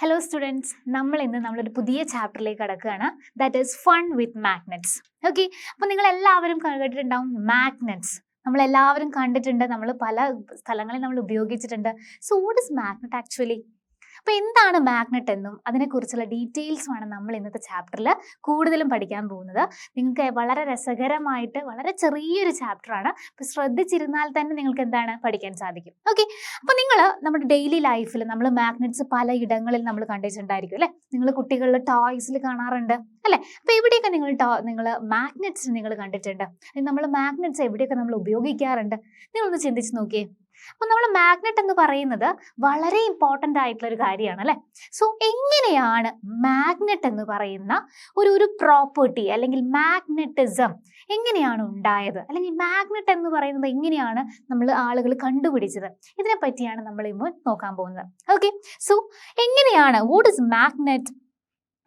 Hello students, നമ്മളൊരു പുതിയ ചാപ്റ്ററിലേക്ക് കടക്കുകയാണ്. That is fun with magnets. Okay, അപ്പോൾ നിങ്ങൾ എല്ലാവരും കേട്ടിട്ടുണ്ടാവും മാഗ്നറ്റ്സ്. നമ്മളെല്ലാവരും കണ്ടിട്ടുണ്ട്, നമ്മൾ പല സ്ഥലങ്ങളിൽ നമ്മൾ ഉപയോഗിച്ചിട്ടുണ്ട്. So what is magnet actually? അപ്പോൾ എന്താണ് മാഗ്നറ്റ് എന്നും അതിനെക്കുറിച്ചുള്ള ഡീറ്റെയിൽസുമാണ് നമ്മൾ ഇന്നത്തെ ചാപ്റ്ററിൽ കൂടുതലും പഠിക്കാൻ പോകുന്നത്. നിങ്ങൾക്ക് വളരെ രസകരമായിട്ട് വളരെ ചെറിയൊരു ചാപ്റ്ററാണ്. അപ്പോൾ ശ്രദ്ധിച്ചിരുന്നാൽ തന്നെ നിങ്ങൾക്ക് എന്താണ് പഠിക്കാൻ സാധിക്കും. ഓക്കെ, അപ്പോൾ നിങ്ങൾ നമ്മുടെ ഡെയിലി ലൈഫിൽ നമ്മൾ മാഗ്നറ്റ്സ് പല ഇടങ്ങളിൽ നമ്മൾ കണ്ടിട്ടുണ്ടായിരിക്കും അല്ലേ? നിങ്ങൾ കുട്ടികളുടെ ടോയ്സിൽ കാണാറുണ്ട് അല്ലേ? അപ്പോൾ എവിടെയൊക്കെ നിങ്ങൾ മാഗ്നറ്റ്സ് നിങ്ങൾ കണ്ടിട്ടുണ്ട്? നമ്മൾ മാഗ്നറ്റ്സ് എവിടെയൊക്കെ നമ്മൾ ഉപയോഗിക്കാറുണ്ട്? നിങ്ങളൊന്ന് ചിന്തിച്ച് നോക്കിയേ. അപ്പോൾ നമ്മൾ മാഗ്നറ്റ് എന്ന് പറയുന്നത് വളരെ ഇമ്പോർട്ടൻ്റ് ആയിട്ടുള്ള ഒരു കാര്യമാണ് അല്ലേ? സോ എങ്ങനെയാണ് മാഗ്നറ്റ് എന്ന് പറയുന്ന ഒരു പ്രോപ്പർട്ടി അല്ലെങ്കിൽ മാഗ്നറ്റിസം എങ്ങനെയാണ് ഉണ്ടായത്, അല്ലെങ്കിൽ മാഗ്നറ്റ് എന്ന് പറയുന്നത് എങ്ങനെയാണ് ആളുകൾ കണ്ടുപിടിച്ചത്? ഇതിനെ പറ്റിയാണ് നമ്മൾ ഇന്ന് നോക്കാൻ പോകുന്നത്. ഓക്കെ, സോ എങ്ങനെയാണ് വാട്ട് ഇസ് മാഗ്നറ്റ്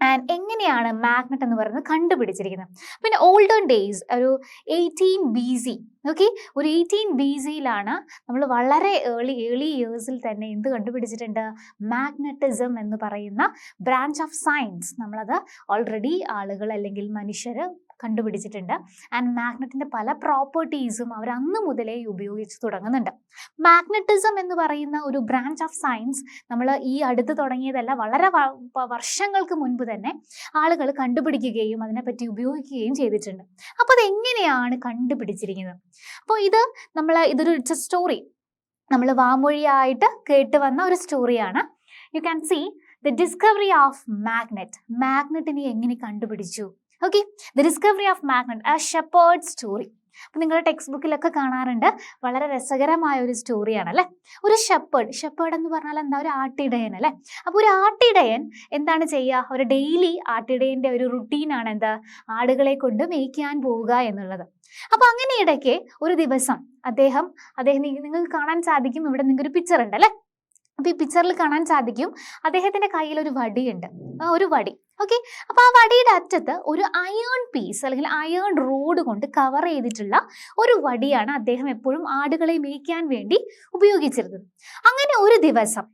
ആൻഡ് എങ്ങനെയാണ് മാഗ്നറ്റ് എന്ന് പറയുന്നത് കണ്ടുപിടിച്ചിരിക്കുന്നത്? പിന്നെ ഓൾഡൻ ഡേയ്സ് ഒരു 18 BC, ഓക്കെ, ഒരു 18 BCയിലാണ് നമ്മൾ വളരെ ഏർലി ഇയേഴ്സിൽ തന്നെ എന്ത് കണ്ടുപിടിച്ചിട്ടുണ്ട്? മാഗ്നറ്റിസം എന്ന് പറയുന്ന ബ്രാഞ്ച് ഓഫ് സയൻസ് നമ്മളത് ഓൾറെഡി ആളുകൾ അല്ലെങ്കിൽ മനുഷ്യർ കണ്ടുപിടിച്ചിട്ടുണ്ട്. ആൻഡ് മാഗ്നറ്റിൻ്റെ പല പ്രോപ്പർട്ടീസും അവർ അന്ന് മുതലേ ഉപയോഗിച്ച് തുടങ്ങുന്നുണ്ട്. മാഗ്നറ്റിസം എന്ന് പറയുന്ന ഒരു ബ്രാഞ്ച് ഓഫ് സയൻസ് നമ്മൾ ഈ അടുത്ത് തുടങ്ങിയതല്ല, വളരെ വർഷങ്ങൾക്ക് മുൻപ് തന്നെ ആളുകൾ കണ്ടുപിടിക്കുകയും അതിനെപ്പറ്റി ഉപയോഗിക്കുകയും ചെയ്തിട്ടുണ്ട്. അപ്പോൾ അതെങ്ങനെയാണ് കണ്ടുപിടിച്ചിരിക്കുന്നത്? അപ്പോൾ ഇതൊരു സ്റ്റോറി, നമ്മൾ വാമൊഴിയായിട്ട് കേട്ട് വന്ന ഒരു സ്റ്റോറിയാണ്. You can see the discovery of magnet. മാഗ്നറ്റിനെ എങ്ങനെ കണ്ടുപിടിച്ചു? Okay, the discovery of magnet, a shepherd story. അപ്പം നിങ്ങളുടെ ടെക്സ്റ്റ് ബുക്കിലൊക്കെ കാണാറുണ്ട്. വളരെ രസകരമായ ഒരു സ്റ്റോറിയാണ് അല്ലേ? ഒരു ഷെപ്പേർഡ് എന്ന് പറഞ്ഞാൽ എന്താ? ഒരു ആട്ടിടയൻ അല്ലേ? അപ്പോൾ ഒരു ആട്ടിടയൻ എന്താണ് ചെയ്യുക? ഒരു ഡെയിലി ആട്ടിടയൻ്റെ ഒരു റുട്ടീനാണ് എന്താ? ആടുകളെ കൊണ്ട് മേയ്ക്കാൻ പോവുക എന്നുള്ളത്. അപ്പോൾ അങ്ങനെ ഇടയ്ക്ക് ഒരു ദിവസം അദ്ദേഹം നിങ്ങൾക്ക് കാണാൻ സാധിക്കും, ഇവിടെ നിങ്ങൾക്കൊരു പിക്ചർ ഉണ്ട് അല്ലേ? അപ്പോൾ ഈ പിക്ചറിൽ കാണാൻ സാധിക്കും അദ്ദേഹത്തിൻ്റെ കയ്യിൽ ഒരു വടിയുണ്ട്, ഒരു വടി. ഓക്കെ, അപ്പോൾ ആ വടിയുടെ അറ്റത്ത് ഒരു അയേൺ പീസ് അല്ലെങ്കിൽ അയേൺ റോഡ് കൊണ്ട് കവർ ചെയ്തിട്ടുള്ള ഒരു വടിയാണ് അദ്ദേഹം എപ്പോഴും ആടുകളെ മേയ്ക്കാൻ വേണ്ടി ഉപയോഗിച്ചിരുന്നത്. അങ്ങനെ ഒരു ദിവസം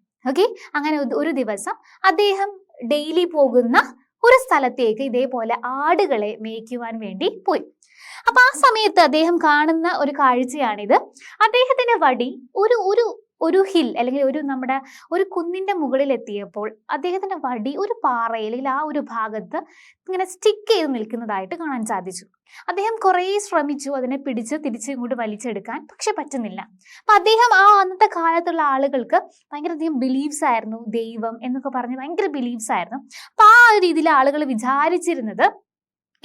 അദ്ദേഹം ഡെയിലി പോകുന്ന ഒരു സ്ഥലത്തേക്ക് ഇതേപോലെ ആടുകളെ മേയ്ക്കുവാൻ വേണ്ടി പോയി. അപ്പോൾ ആ സമയത്ത് അദ്ദേഹം കാണുന്ന ഒരു കാഴ്ചയാണിത്. അദ്ദേഹത്തിന്റെ വടി ഒരു ഹിൽ അല്ലെങ്കിൽ ഒരു കുന്നിന്റെ മുകളിൽ എത്തിയപ്പോൾ അദ്ദേഹത്തിന്റെ വടി ഒരു പാറയിൽ അല്ലെങ്കിൽ ആ ഒരു ഭാഗത്ത് ഇങ്ങനെ സ്റ്റിക്ക് ചെയ്ത് നിൽക്കുന്നതായിട്ട് കാണാൻ സാധിച്ചു. അദ്ദേഹം കുറേ ശ്രമിച്ചു അതിനെ പിടിച്ച് തിരിച്ചിങ്ങോട്ട് വലിച്ചെടുക്കാൻ, പക്ഷെ പറ്റുന്നില്ല. അപ്പൊ അദ്ദേഹം അന്നത്തെ കാലത്തുള്ള ആളുകൾക്ക് ഭയങ്കരധികം ബിലീവ്സ് ആയിരുന്നു, ദൈവം എന്നൊക്കെ പറഞ്ഞ് ഭയങ്കര ബിലീവ്സ് ആയിരുന്നു. അപ്പൊ ആ ഒരു രീതിയിൽ ആളുകൾ വിചാരിച്ചിരുന്നത്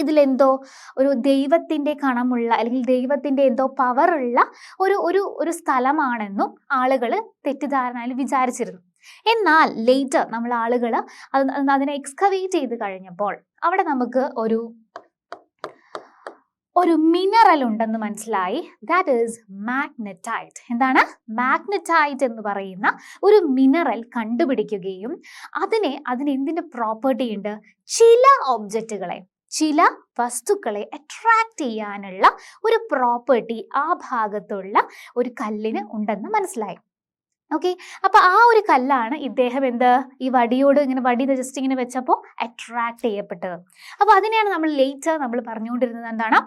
ഇതിലെന്തോ ഒരു ദൈവത്തിന്റെ കണമുള്ള അല്ലെങ്കിൽ ദൈവത്തിന്റെ എന്തോ പവറുള്ള ഒരു സ്ഥലമാണെന്നും ആളുകൾ തെറ്റിദ്ധാരണയിൽ വിചാരിച്ചിരുന്നു. എന്നാൽ ലേറ്റർ ആളുകൾ അതിനെ എക്സ്കവേറ്റ് ചെയ്ത് കഴിഞ്ഞപ്പോൾ അവിടെ നമുക്ക് ഒരു മിനറൽ ഉണ്ടെന്ന് മനസ്സിലായി. That is magnetite. എന്താണ്? മാഗ്നറ്റൈറ്റ് എന്ന് പറയുന്ന ഒരു മിനറൽ കണ്ടുപിടിക്കുകയും അതിന് എന്തിന്റെ പ്രോപ്പർട്ടി ഉണ്ട്? ചില വസ്തുക്കളെ അട്രാക്ട് ചെയ്യാനുള്ള ഒരു പ്രോപ്പർട്ടി ആ ഭാഗത്തുള്ള ഒരു കല്ലിന് ഉണ്ടെന്ന് മനസ്സിലായി. ഓക്കെ, അപ്പൊ ആ ഒരു കല്ലാണ് ഇദ്ദേഹം ഈ വടിയോട് വടി ജസ്റ്റ് ഇങ്ങനെ വെച്ചപ്പോൾ അട്രാക്ട് ചെയ്യപ്പെട്ടത്. അപ്പൊ അതിനെയാണ് നമ്മൾ പറഞ്ഞുകൊണ്ടിരുന്നത് എന്താണ്?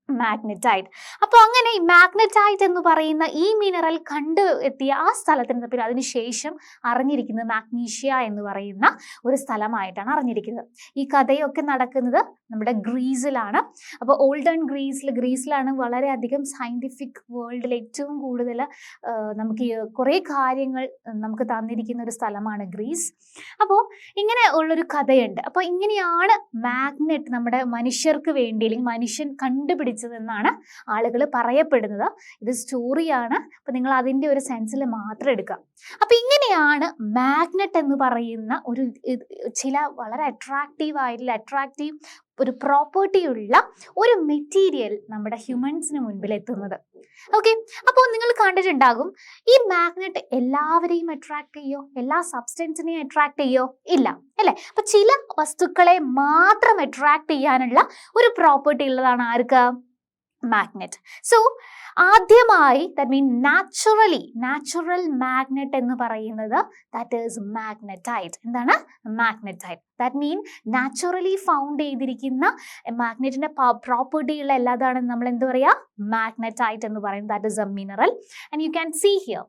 മാഗ്നറ്റൈറ്റ്. അപ്പോൾ അങ്ങനെ ഈ മാഗ്നറ്റൈറ്റ് എന്ന് പറയുന്ന ഈ മിനറൽ എത്തിയ ആ സ്ഥലത്തിന് പിന്നെ അതിനുശേഷം അറിഞ്ഞിരിക്കുന്നത് മാഗ്നീഷ്യ എന്ന് പറയുന്ന ഒരു സ്ഥലമായിട്ടാണ് അറിഞ്ഞിരിക്കുന്നത്. ഈ കഥയൊക്കെ നടക്കുന്നത് നമ്മുടെ ഗ്രീസിലാണ്. അപ്പോൾ ഓൾഡൻ ഗ്രീസിലാണ് വളരെയധികം സയന്റിഫിക് വേൾഡിൽ ഏറ്റവും കൂടുതൽ നമുക്ക് കുറേ കാര്യങ്ങൾ നമുക്ക് തന്നിരിക്കുന്ന ഒരു സ്ഥലമാണ് ഗ്രീസ്. അപ്പോൾ ഇങ്ങനെ ഉള്ളൊരു കഥയുണ്ട്. അപ്പോൾ ഇങ്ങനെയാണ് മാഗ്നറ്റ് നമ്മുടെ മനുഷ്യർക്ക് വേണ്ടി അല്ലെങ്കിൽ മനുഷ്യൻ കണ്ടുപിടിച്ചതെന്നാണ് ആളുകൾ പറയപ്പെടുന്നത്. ഇത് സ്റ്റോറിയാണ്, അപ്പോൾ നിങ്ങൾ അതിൻ്റെ ഒരു സെൻസിൽ മാത്രം എടുക്കുക. അപ്പോൾ ഇങ്ങനെയാണ് മാഗ്നറ്റ് എന്ന് പറയുന്ന ചില വളരെ അട്രാക്റ്റീവ് ഒരു പ്രോപ്പർട്ടി ഉള്ള ഒരു മെറ്റീരിയൽ നമ്മുടെ ഹ്യൂമൻസിന് മുൻപിൽ എത്തുന്നത്. ഓക്കെ, അപ്പോൾ നിങ്ങൾ കണ്ടിട്ടുണ്ടാകും ഈ മാഗ്നറ്റ് എല്ലാവരെയും അട്രാക്ട് ചെയ്യോ? എല്ലാ സബ്സ്റ്റൻസിനെയും അട്രാക്ട് ചെയ്യോ? ഇല്ല അല്ലേ? അപ്പൊ ചില വസ്തുക്കളെ മാത്രം അട്രാക്ട് ചെയ്യാനുള്ള ഒരു പ്രോപ്പർട്ടി ഉള്ളതാണ് ആർക്ക്? മാഗ്നറ്റ്. സോ ആദ്യമായി ദാറ്റ് മീൻ നാച്ചുറൽ മാഗ്നറ്റ് എന്ന് പറയുന്നത് ദാറ്റ് ഈസ് മാഗ്നറ്റൈറ്റ്. എന്താണ്? Magnetite. That mean naturally found ചെയ്തിരിക്കുന്ന മാഗ്നറ്റിന്റെ പ്രോപ്പർട്ടി ഉള്ള എല്ലാതാണ് നമ്മൾ എന്ത് പറയാ? മാഗ്നറ്റൈറ്റ് എന്ന് പറയുന്നത്. That is a mineral and you can see here.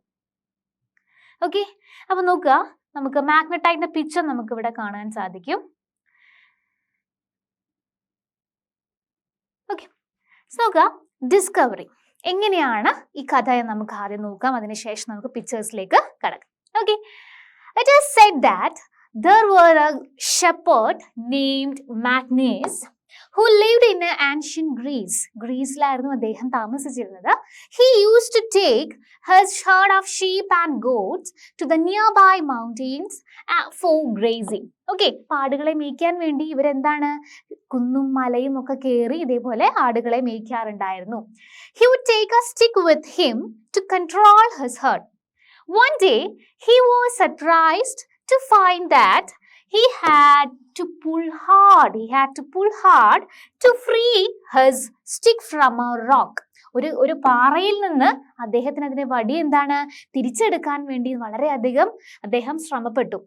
Okay, അപ്പൊ നോക്കുക, നമുക്ക് മാഗ്നറ്റൈറ്റിന്റെ പിക്ചർ നമുക്ക് ഇവിടെ കാണാൻ സാധിക്കും. ഓക്കെ, നോക്കുക, ഡിസ്കവറി എങ്ങനെയാണ് ഈ കഥ നമുക്ക് ആദ്യം നോക്കാം, അതിനുശേഷം നമുക്ക് പിക്ചേഴ്സിലേക്ക് കടക്കാം. Okay, it is said that there were a shepherd named Magnus who lived in ancient Greece. ഗ്രീസിലായിരുന്നു അദ്ദേഹം താമസിച്ചിരുന്നത്. He used to take his herd of sheep and goats to the nearby mountains for grazing. Okay, ആടുകളെ മേയ്ക്കാൻ വേണ്ടി ഇവരെന്താണ്, കുന്നും മലയും ഒക്കെ കയറി ഇതേപോലെ ആടുകളെ മേയ്ക്കാറുണ്ടായിരുന്നു. He would take a stick with him to control his herd. One day he was surprised to find that he had to pull hard to free his stick from a rock. ഒരു പാറയിൽ നിന്ന് അദ്ദേഹത്തിന് അതിനെ വടി എന്താണ് തിരിച്ചെടുക്കാൻ വേണ്ടി വളരെയധികം അദ്ദേഹം ശ്രമപ്പെട്ടു.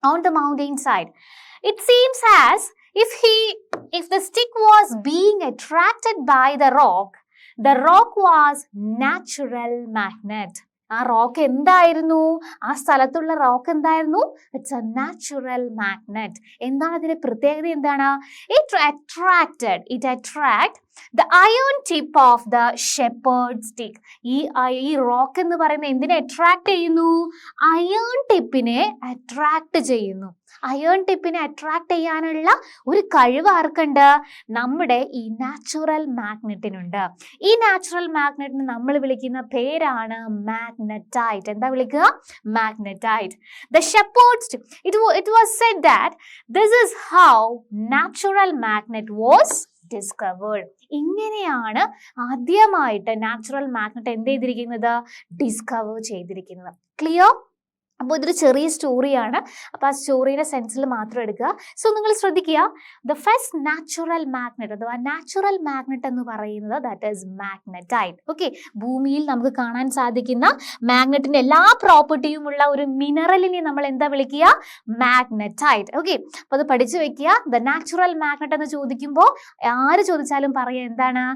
On the mountain side, it seems as if the stick was being attracted by the rock was natural magnet. ആ റോക്ക് എന്തായിരുന്നു? ആ സ്ഥലത്തുള്ള റോക്ക് എന്തായിരുന്നു? It's A natural magnet. എന്താണ് അതിന്റെ പ്രത്യേകത? എന്താണ്? It attract the iron tip of the shepherd stick. ഈ റോക്ക് എന്ന് പറയുന്നത് എന്തിനെ അട്രാക്ട് ചെയ്യുന്നു? അയൺ ടിപ്പിനെ അട്രാക്ട് ചെയ്യുന്നു. അയൺ ടിപ്പിനെ അട്രാക്ട് ചെയ്യാനുള്ള ഒരു കഴിവ് ആർക്കുണ്ട്? നമ്മുടെ ഈ നാച്ചുറൽ മാഗ്നറ്റിനുണ്ട്. ഈ നാച്ചുറൽ മാഗ്നറ്റിന് നമ്മൾ വിളിക്കുന്ന പേരാണ് മാഗ്നറ്റൈറ്റ്. എന്താ വിളിക്കുക? Magnetite. The shepherd's stick. It was said that this is how natural magnet was discovered. ഇങ്ങനെയാണ് ആദ്യമായിട്ട് നാച്ചുറൽ മാഗ്നറ്റ് എന്ത് ചെയ്തിരിക്കുന്നത്? ഡിസ്കവർ ചെയ്തിരിക്കുന്നത്. ക്ലിയർ? അപ്പോൾ ഇതൊരു ചെറിയ സ്റ്റോറിയാണ്. അപ്പോൾ ആ സ്റ്റോറിയുടെ സെൻസിൽ മാത്രം എടുക്കുക. സോ നിങ്ങൾ ശ്രദ്ധിക്കുക, ദ ഫസ്റ്റ് നാച്ചുറൽ മാഗ്നറ്റ് അഥവാ നാച്ചുറൽ മാഗ്നറ്റ് എന്ന് പറയുന്നത് ദാറ്റ് ഈസ് മാഗ്നറ്റൈറ്റ്. ഓക്കെ, ഭൂമിയിൽ നമുക്ക് കാണാൻ സാധിക്കുന്ന മാഗ്നറ്റിന്റെ എല്ലാ പ്രോപ്പർട്ടിയും ഉള്ള ഒരു മിനറലിനെ നമ്മൾ എന്താ വിളിക്കുക? മാഗ്നറ്റൈറ്റ്. ഓക്കെ, അപ്പോൾ അത് പഠിച്ചു വെക്കുക. ദ നാച്ചുറൽ മാഗ്നറ്റ് എന്ന് ചോദിക്കുമ്പോൾ ആര് ചോദിച്ചാലും പറയുക എന്താണ്?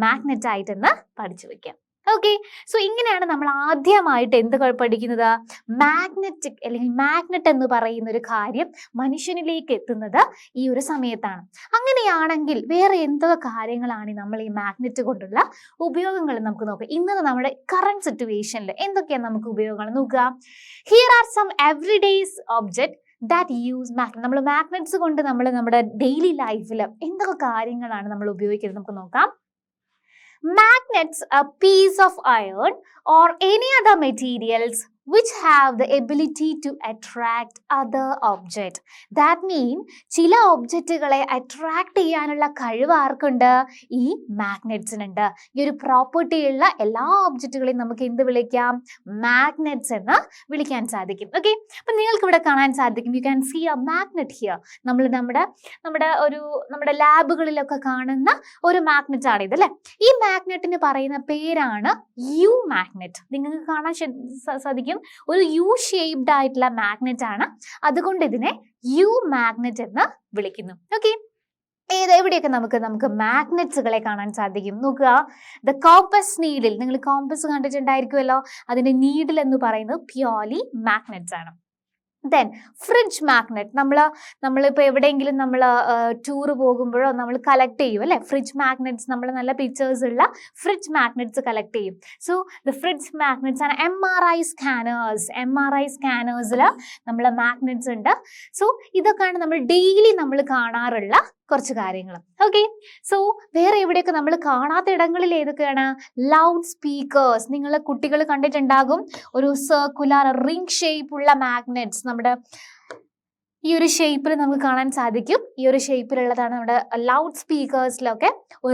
മാഗ്നറ്റൈറ്റ് എന്ന് പഠിച്ചു വെക്കുക. ഓക്കെ, സോ ഇങ്ങനെയാണ് നമ്മൾ ആദ്യമായിട്ട് എന്ത് പഠിക്കുന്നത്? മാഗ്നറ്റിക് അല്ലെങ്കിൽ മാഗ്നറ്റ് എന്ന് പറയുന്ന ഒരു കാര്യം മനുഷ്യനിലേക്ക് എത്തുന്നത് ഈ ഒരു സമയത്താണ്. അങ്ങനെയാണെങ്കിൽ വേറെ എന്തൊക്കെ കാര്യങ്ങളാണ് നമ്മൾ ഈ മാഗ്നറ്റ് കൊണ്ടുള്ള ഉപയോഗങ്ങൾ നമുക്ക് നോക്കാം. ഇന്നത്തെ നമ്മുടെ കറന്റ് സിറ്റുവേഷനിൽ എന്തൊക്കെയാണ് നമുക്ക് ഉപയോഗങ്ങൾ നോക്കുക. Here are some everydays object that use magnet. നമ്മൾ മാഗ്നറ്റ്സ് കൊണ്ട് നമ്മൾ നമ്മുടെ ഡെയിലി ലൈഫിൽ എന്തൊക്കെ കാര്യങ്ങളാണ് നമ്മൾ ഉപയോഗിക്കുന്നത് നമുക്ക് നോക്കാം. Magnets, a piece of iron or any other materials which have the ability to attract other object. That mean ചില ഒബ്ജക്റ്റുകളെ അട്രാക്ട് ചെയ്യാനുള്ള കഴിവ് ആർക്കുണ്ട്? ഈ മാഗ്നറ്റ്സിനുണ്ട്. ഈ ഒരു പ്രോപ്പർട്ടി ഉള്ള എല്ലാ ഒബ്ജക്റ്റുകളെയും നമുക്ക് എന്ത് വിളിക്കാം? മാഗ്നറ്റ്സ് എന്ന് വിളിക്കാൻ സാധിക്കും. ഓക്കെ, അപ്പൊ നിങ്ങൾക്ക് ഇവിടെ കാണാൻ സാധിക്കും. You can see a magnet here. നമ്മൾ നമ്മുടെ ലാബുകളിലൊക്കെ കാണുന്ന ഒരു മാഗ്നറ്റ് ആണ് ഇത്, അല്ലെ? ഈ മാഗ്നറ്റിന് പറയുന്ന പേരാണ് യു മാഗ്നറ്റ്. നിങ്ങൾക്ക് കാണാൻ സാധിക്കും, ഒരു യു ഷേപ്ഡ് ആയിട്ടുള്ള മാഗ്നറ്റ് ആണ്. അതുകൊണ്ട് ഇതിനെ യു മാഗ്നറ്റ് എന്ന് വിളിക്കുന്നു. ഓക്കെ, എവിടെയൊക്കെ നമുക്ക് മാഗ്നറ്റ്സുകളെ കാണാൻ സാധിക്കും നോക്കുക. ദ കോമ്പസ് നീഡിൽ, നിങ്ങൾ കോമ്പസ് കണ്ടിട്ടുണ്ടായിരിക്കുമല്ലോ. അതിന്റെ നീഡിൽ എന്ന് പറയുന്നത് പ്യോർലി മാഗ്നറ്റ്സ് ആണ്. ദെൻ ഫ്രിഡ്ജ് മാഗ്നറ്റ്, നമ്മളിപ്പോൾ എവിടെയെങ്കിലും നമ്മൾ ടൂർ പോകുമ്പോഴോ നമ്മൾ കളക്ട് ചെയ്യും, അല്ലേ? ഫ്രിഡ്ജ് മാഗ്നറ്റ്സ്, നമ്മൾ നല്ല പിക്ചേഴ്സ് ഉള്ള ഫ്രിഡ്ജ് മാഗ്നറ്റ്സ് കളക്ട് ചെയ്യും. സോ ദ ഫ്രിഡ്ജ് മാഗ്നറ്റ്സ് ആണ്. MRI സ്കാനേഴ്സിൽ നമ്മൾ മാഗ്നറ്റ്സ് ഉണ്ട്. സോ ഇതൊക്കെയാണ് നമ്മൾ ഡെയിലി നമ്മൾ കാണാറുള്ള കുറച്ച് കാര്യങ്ങൾ. ഓക്കെ, സോ വേറെ എവിടെയൊക്കെ നമ്മൾ കാണാത്ത ഇടങ്ങളിൽ ഏതൊക്കെയാണ്? Loud speakers. നിങ്ങൾ കുട്ടികൾ കണ്ടിട്ടുണ്ടാകും, ഒരു സർക്കുലർ റിംഗ് ഷേപ്പ് ഉള്ള മാഗ്നറ്റ്സ് നമ്മുടെ ഈ ഒരു ഷേപ്പിൽ നമുക്ക് കാണാൻ സാധിക്കും. ഈ ഒരു ഷേപ്പിലുള്ളതാണ് നമ്മുടെ ലൗഡ് സ്പീക്കേഴ്സിലൊക്കെ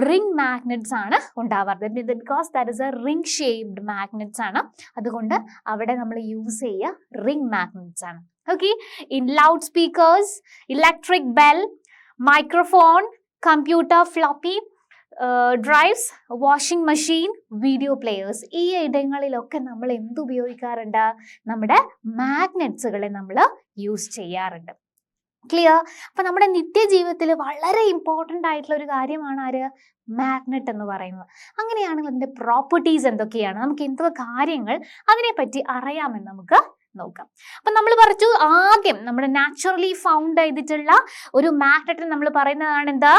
റിംഗ് മാഗ്നറ്റ്സ് ആണ് ഉണ്ടാവാറുള്ളത്. Because that is a ring shaped magnets ആണ്. അതുകൊണ്ട് അവിടെ നമ്മൾ യൂസ് ചെയ്യുക റിംഗ് മാഗ്നറ്റ്സ് ആണ്. Okay, in loud speakers, electric bell, microphone, computer, floppy, drives, washing machine, video players, ഈ ഇടങ്ങളിലൊക്കെ നമ്മൾ എന്ത് ഉപയോഗിക്കാറുണ്ട്? നമ്മുടെ മാഗ്നറ്റ്സുകളെ നമ്മൾ യൂസ് ചെയ്യാറുണ്ട്. ക്ലിയർ? അപ്പൊ നമ്മുടെ നിത്യജീവിതത്തിൽ വളരെ ഇമ്പോർട്ടൻ്റ് ആയിട്ടുള്ള ഒരു കാര്യമാണ് ആര്? മാഗ്നറ്റ് എന്ന് പറയുന്നത്. അങ്ങനെയാണെങ്കിൽ അതിന്റെ പ്രോപ്പർട്ടീസ് എന്തൊക്കെയാണ്, നമുക്ക് എന്തൊക്കെ കാര്യങ്ങൾ അതിനെപ്പറ്റി അറിയാമെന്ന് നമുക്ക് നോക്കാം. അപ്പൊ നമ്മൾ പറഞ്ഞു ആദ്യം നമ്മുടെ നാച്ചുറലി ഫൗണ്ട് ചെയ്തിട്ടുള്ള ഒരു മാഗ്നറ്റ് നമ്മൾ പറയുന്നതാണ് എന്താ?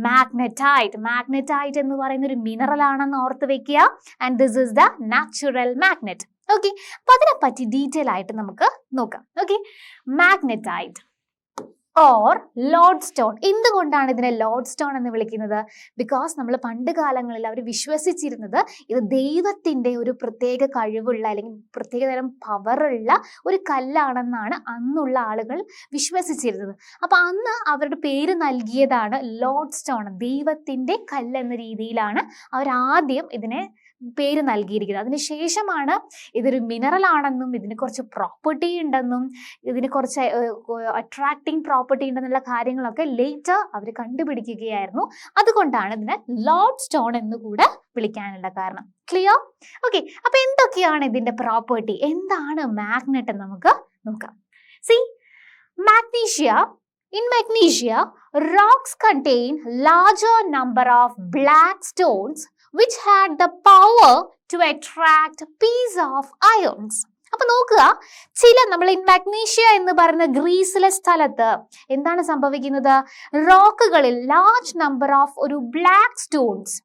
മാഗ്നറ്റൈറ്റ്. മാഗ്നറ്റൈറ്റ് എന്ന് പറയുന്ന ഒരു മിനറൽ ആണെന്ന് ഓർത്ത് വെക്കുക. And this is the natural magnet. Okay, അപ്പൊ അതിനെപ്പറ്റി ഡീറ്റെയിൽ ആയിട്ട് നമുക്ക് നോക്കാം. Okay, magnetite or load stone. എന്തുകൊണ്ടാണ് ഇതിനെ ലോഡ് സ്റ്റോൺ എന്ന് വിളിക്കുന്നത്? ബിക്കോസ് നമ്മൾ പണ്ട് കാലങ്ങളിൽ അവർ വിശ്വസിച്ചിരുന്നത് ഇത് ദൈവത്തിന്റെ ഒരു പ്രത്യേക കഴിവുള്ള അല്ലെങ്കിൽ പ്രത്യേകതരം പവറുള്ള ഒരു കല്ലാണെന്നാണ് അന്നുള്ള ആളുകൾ വിശ്വസിച്ചിരുന്നത്. അപ്പൊ അന്ന് അവരുടെ പേര് നൽകിയതാണ് ലോഡ് സ്റ്റോൺ. ദൈവത്തിന്റെ കല്ല് എന്ന രീതിയിലാണ് അവർ ആദ്യം ഇതിനെ പേര് നൽകിയിരിക്കുന്നത്. അതിനുശേഷമാണ് ഇതൊരു മിനറൽ ആണെന്നും ഇതിന് കുറച്ച് പ്രോപ്പർട്ടി ഉണ്ടെന്നും ഇതിന് കുറച്ച് അട്രാക്റ്റിംഗ് പ്രോപ്പർട്ടി ഉണ്ടെന്നുള്ള കാര്യങ്ങളൊക്കെ ലേറ്റർ അവർ കണ്ടുപിടിക്കുകയായിരുന്നു. അതുകൊണ്ടാണ് ഇതിനെ ലോഡ് സ്റ്റോൺ എന്ന് കൂടെ വിളിക്കാനുള്ള കാരണം. ക്ലിയർ? ഓക്കെ, അപ്പൊ എന്തൊക്കെയാണ് ഇതിന്റെ പ്രോപ്പർട്ടി? എന്താണ് മാഗ്നറ്റ് എന്ന് നമുക്ക് നോക്കാം. C, മാഗ്നീഷ്യ. In magnesia, rocks contain larger number of black stones which had the power to attract piece of ions. അപ്പൊ നോക്കുക, നമ്മൾ മാഗ്നീഷ്യ എന്ന് പറയുന്ന ഗ്രീസിലെ സ്ഥലത്ത് എന്താണ് സംഭവിക്കുന്നത്? റോക്കുകളിൽ ലാർജ് നമ്പർ ഓഫ് ഒരു ബ്ലാക്ക് സ്റ്റോൺസ്.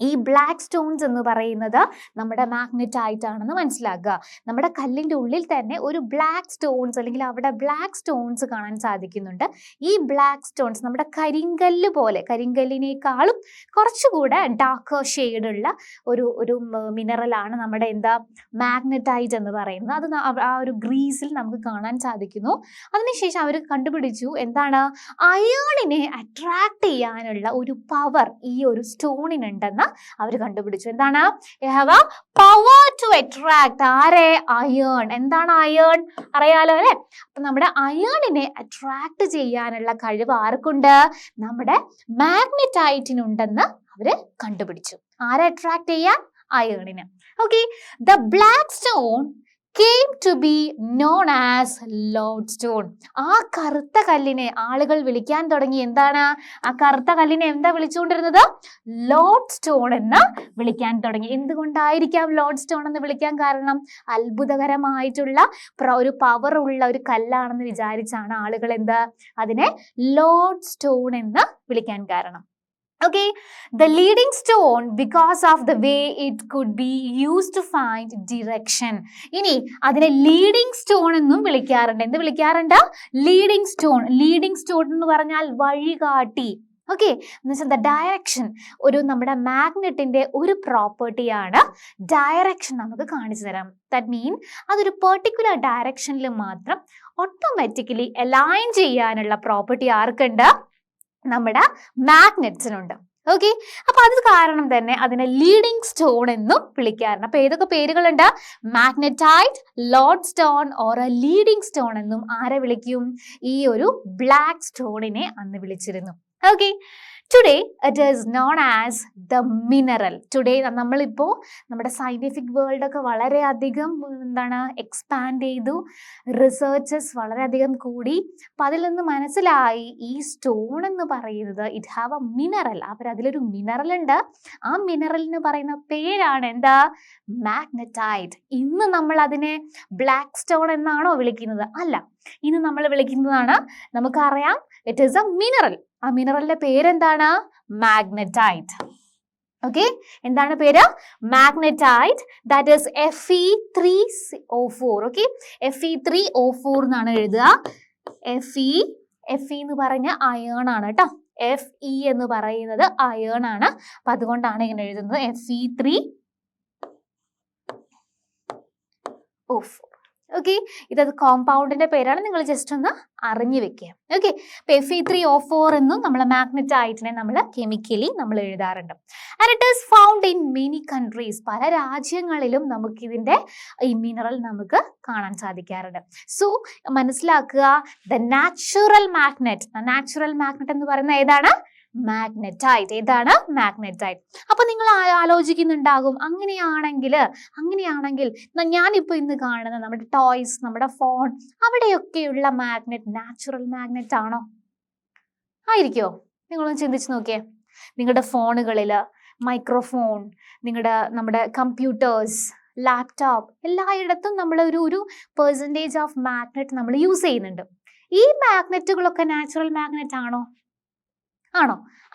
ഈ ബ്ലാക്ക് സ്റ്റോൺസ് എന്ന് പറയുന്നത് നമ്മുടെ മാഗ്നറ്റ് ആയിട്ടാണെന്ന് മനസ്സിലാക്കുക. നമ്മുടെ കല്ലിൻ്റെ ഉള്ളിൽ തന്നെ ഒരു ബ്ലാക്ക് സ്റ്റോൺസ് അല്ലെങ്കിൽ അവിടെ ബ്ലാക്ക് സ്റ്റോൺസ് കാണാൻ സാധിക്കുന്നുണ്ട്. ഈ ബ്ലാക്ക് സ്റ്റോൺസ് നമ്മുടെ കരിങ്കല്ല് പോലെ, കരിങ്കല്ലിനേക്കാളും കുറച്ചുകൂടെ ഡാർക്ക് ഷെയ്ഡുള്ള ഒരു മിനറലാണ് നമ്മുടെ എന്താ മാഗ്നറ്റൈറ്റ് എന്ന് പറയുന്നത്. അത് ആ ഒരു ഗ്രീസിൽ നമുക്ക് കാണാൻ സാധിക്കുന്നു. അതിനുശേഷം അവർ കണ്ടുപിടിച്ചു എന്താണ്? അയേണിനെ അട്രാക്ട് ചെയ്യാനുള്ള ഒരു പവർ ഈ ഒരു സ്റ്റോണിനുണ്ടെന്ന് അവർ കണ്ടുപിടിച്ചു. എന്താണ്? Power to attract. ആരെ? അയേൺ. എന്താണ് അയേൺ? അറിയാലോ അല്ലെ? അപ്പൊ നമ്മുടെ അയേണിനെ അട്രാക്ട് ചെയ്യാനുള്ള കഴിവ് ആർക്കുണ്ട്? നമ്മുടെ മാഗ്നറ്റൈറ്റിനുണ്ടെന്ന് അവര് കണ്ടുപിടിച്ചു. ആരെ അട്രാക്ട് ചെയ്യാൻ? അയേണിന്. Okay, the black stone came to be known as lodestone. ആ കറുത്ത കല്ലിനെ ആളുകൾ വിളിക്കാൻ തുടങ്ങി. എന്താണ്? ആ കറുത്ത കല്ലിനെ എന്താ വിളിച്ചുകൊണ്ടിരുന്നത്? ലോഡ് സ്റ്റോൺ എന്ന് വിളിക്കാൻ തുടങ്ങി. എന്തുകൊണ്ടായിരിക്കാം ലോഡ് സ്റ്റോൺ എന്ന് വിളിക്കാൻ കാരണം? അത്ഭുതകരമായിട്ടുള്ള ഒരു പവർ ഉള്ള ഒരു കല്ലാണെന്ന് വിചാരിച്ചാണ് ആളുകൾ അതിനെ ലോഡ് സ്റ്റോൺ എന്ന് വിളിക്കാൻ കാരണം. Okay, the leading stone because of the way it could be used to find direction. ഇനി അതിനെ ലീഡിംഗ് സ്റ്റോൺ എന്നും വിളിക്കാറുണ്ട്. എന്ത് വിളിക്കാറുണ്ട്? Leading stone. ലീഡിംഗ് സ്റ്റോൺ എന്ന് പറഞ്ഞാൽ വഴികാട്ടി. ഓക്കെ, എന്ന് വെച്ചാൽ ദ ഡയറക്ഷൻ. നമ്മുടെ മാഗ്നറ്റിന്റെ ഒരു പ്രോപ്പർട്ടിയാണ് ഡയറക്ഷൻ നമുക്ക് കാണിച്ചു തരാം. ദാറ്റ് മീൻ അതൊരു പെർട്ടിക്കുലർ ഡയറക്ഷനിൽ മാത്രം ഓട്ടോമാറ്റിക്കലി അലൈൻ ചെയ്യാനുള്ള പ്രോപ്പർട്ടി ആർക്കുണ്ട്? നമ്മുടെ മാഗ്നറ്റ്സിനുണ്ട്. ഓക്കെ, അപ്പൊ അത് കാരണം തന്നെ അതിനെ ലീഡിംഗ് സ്റ്റോൺ എന്നും വിളിക്കാറുണ്ട്. അപ്പൊ ഏതൊക്കെ പേരുകളുണ്ട്? Magnetite, load stone or leading stone എന്നും ആരെ വിളിക്കും? ഈ ഒരു ബ്ലാക്ക് സ്റ്റോണിനെ അന്ന് വിളിച്ചിരുന്നു. Okay, today it is known as the mineral. Today നമ്മളിപ്പോൾ നമ്മുടെ സയൻറ്റിഫിക് വേൾഡൊക്കെ വളരെയധികം എക്സ്പാൻഡ് ചെയ്തു, റിസർച്ചസ് വളരെയധികം കൂടി. അപ്പം അതിൽ നിന്ന് മനസ്സിലായി ഈ സ്റ്റോൺ എന്ന് പറയുന്നത് ഇറ്റ് ഹാവ് എ മിനറൽ. അതിലൊരു മിനറൽ ഉണ്ട്. ആ മിനറലിന് പറയുന്ന പേരാണ് മാഗ്നറ്റൈറ്റ്. ഇന്ന് നമ്മൾ അതിനെ ബ്ലാക്ക് സ്റ്റോൺ എന്നാണോ വിളിക്കുന്നത്? അല്ല, ഇന്ന് നമ്മൾ വിളിക്കുന്നതാണ്, നമുക്കറിയാം, ഇറ്റ് ഈസ് എ മിനറൽ. ആ മിനറലിന്റെ പേരെന്താണ്? മാഗ്നറ്റൈറ്റ്. ഓക്കെ, എന്താണ് പേര്? Magnetite. That is Fe3O4. Okay, Fe3O4 എന്നാണ് എഴുതുക. Fe എന്ന് പറഞ്ഞ അയേൺ ആണ് കേട്ടോ. Fe എന്ന് പറയുന്നത് അയേൺ ആണ്. അപ്പൊ അതുകൊണ്ടാണ് ഇങ്ങനെ എഴുതുന്നത് Fe3O4. ഓക്കെ, ഇതത് കോമ്പൗണ്ടിന്റെ പേരാണ്. നിങ്ങൾ ജസ്റ്റ് ഒന്ന് അറിഞ്ഞു വെക്കുക. ഓക്കെ, Fe3O4 എന്നും നമ്മൾ മാഗ്നറ്റൈറ്റിനെ നമ്മൾ കെമിക്കലി നമ്മൾ എഴുതാറുണ്ട്. And it is found in many countries. പല രാജ്യങ്ങളിലും നമുക്ക് ഇതിന്റെ ഈ മിനറൽ നമുക്ക് കാണാൻ സാധിക്കാറുണ്ട്. സോ മനസ്സിലാക്കുക, ദ നാച്ചുറൽ മാഗ്നറ്റ് എന്ന് പറയുന്ന ഏതാണ്? മാഗ്നറ്റൈറ്റ്. ഏതാണ്? മാഗ്നറ്റൈറ്റ്. അപ്പൊ നിങ്ങൾ ആലോചിക്കുന്നുണ്ടാകും, അങ്ങനെയാണെങ്കിൽ ഞാനിപ്പോ ഇന്ന് കാണുന്ന നമ്മുടെ ടോയ്സ്, നമ്മുടെ ഫോൺ, അവിടെയൊക്കെയുള്ള മാഗ്നറ്റ് നാച്ചുറൽ മാഗ്നറ്റ് ആണോ? ആയിരിക്കോ? നിങ്ങളൊന്ന് ചിന്തിച്ച് നോക്കിയേ. നിങ്ങളുടെ ഫോണുകളില് മൈക്രോഫോൺ, നമ്മുടെ കമ്പ്യൂട്ടേഴ്സ്, ലാപ്ടോപ്പ്, എല്ലായിടത്തും നമ്മൾ ഒരു പെർസെൻറ്റേജ് ഓഫ് മാഗ്നറ്റ് നമ്മൾ യൂസ് ചെയ്യുന്നുണ്ട്. ഈ മാഗ്നറ്റുകളൊക്കെ നാച്ചുറൽ മാഗ്നറ്റ് ആണോ?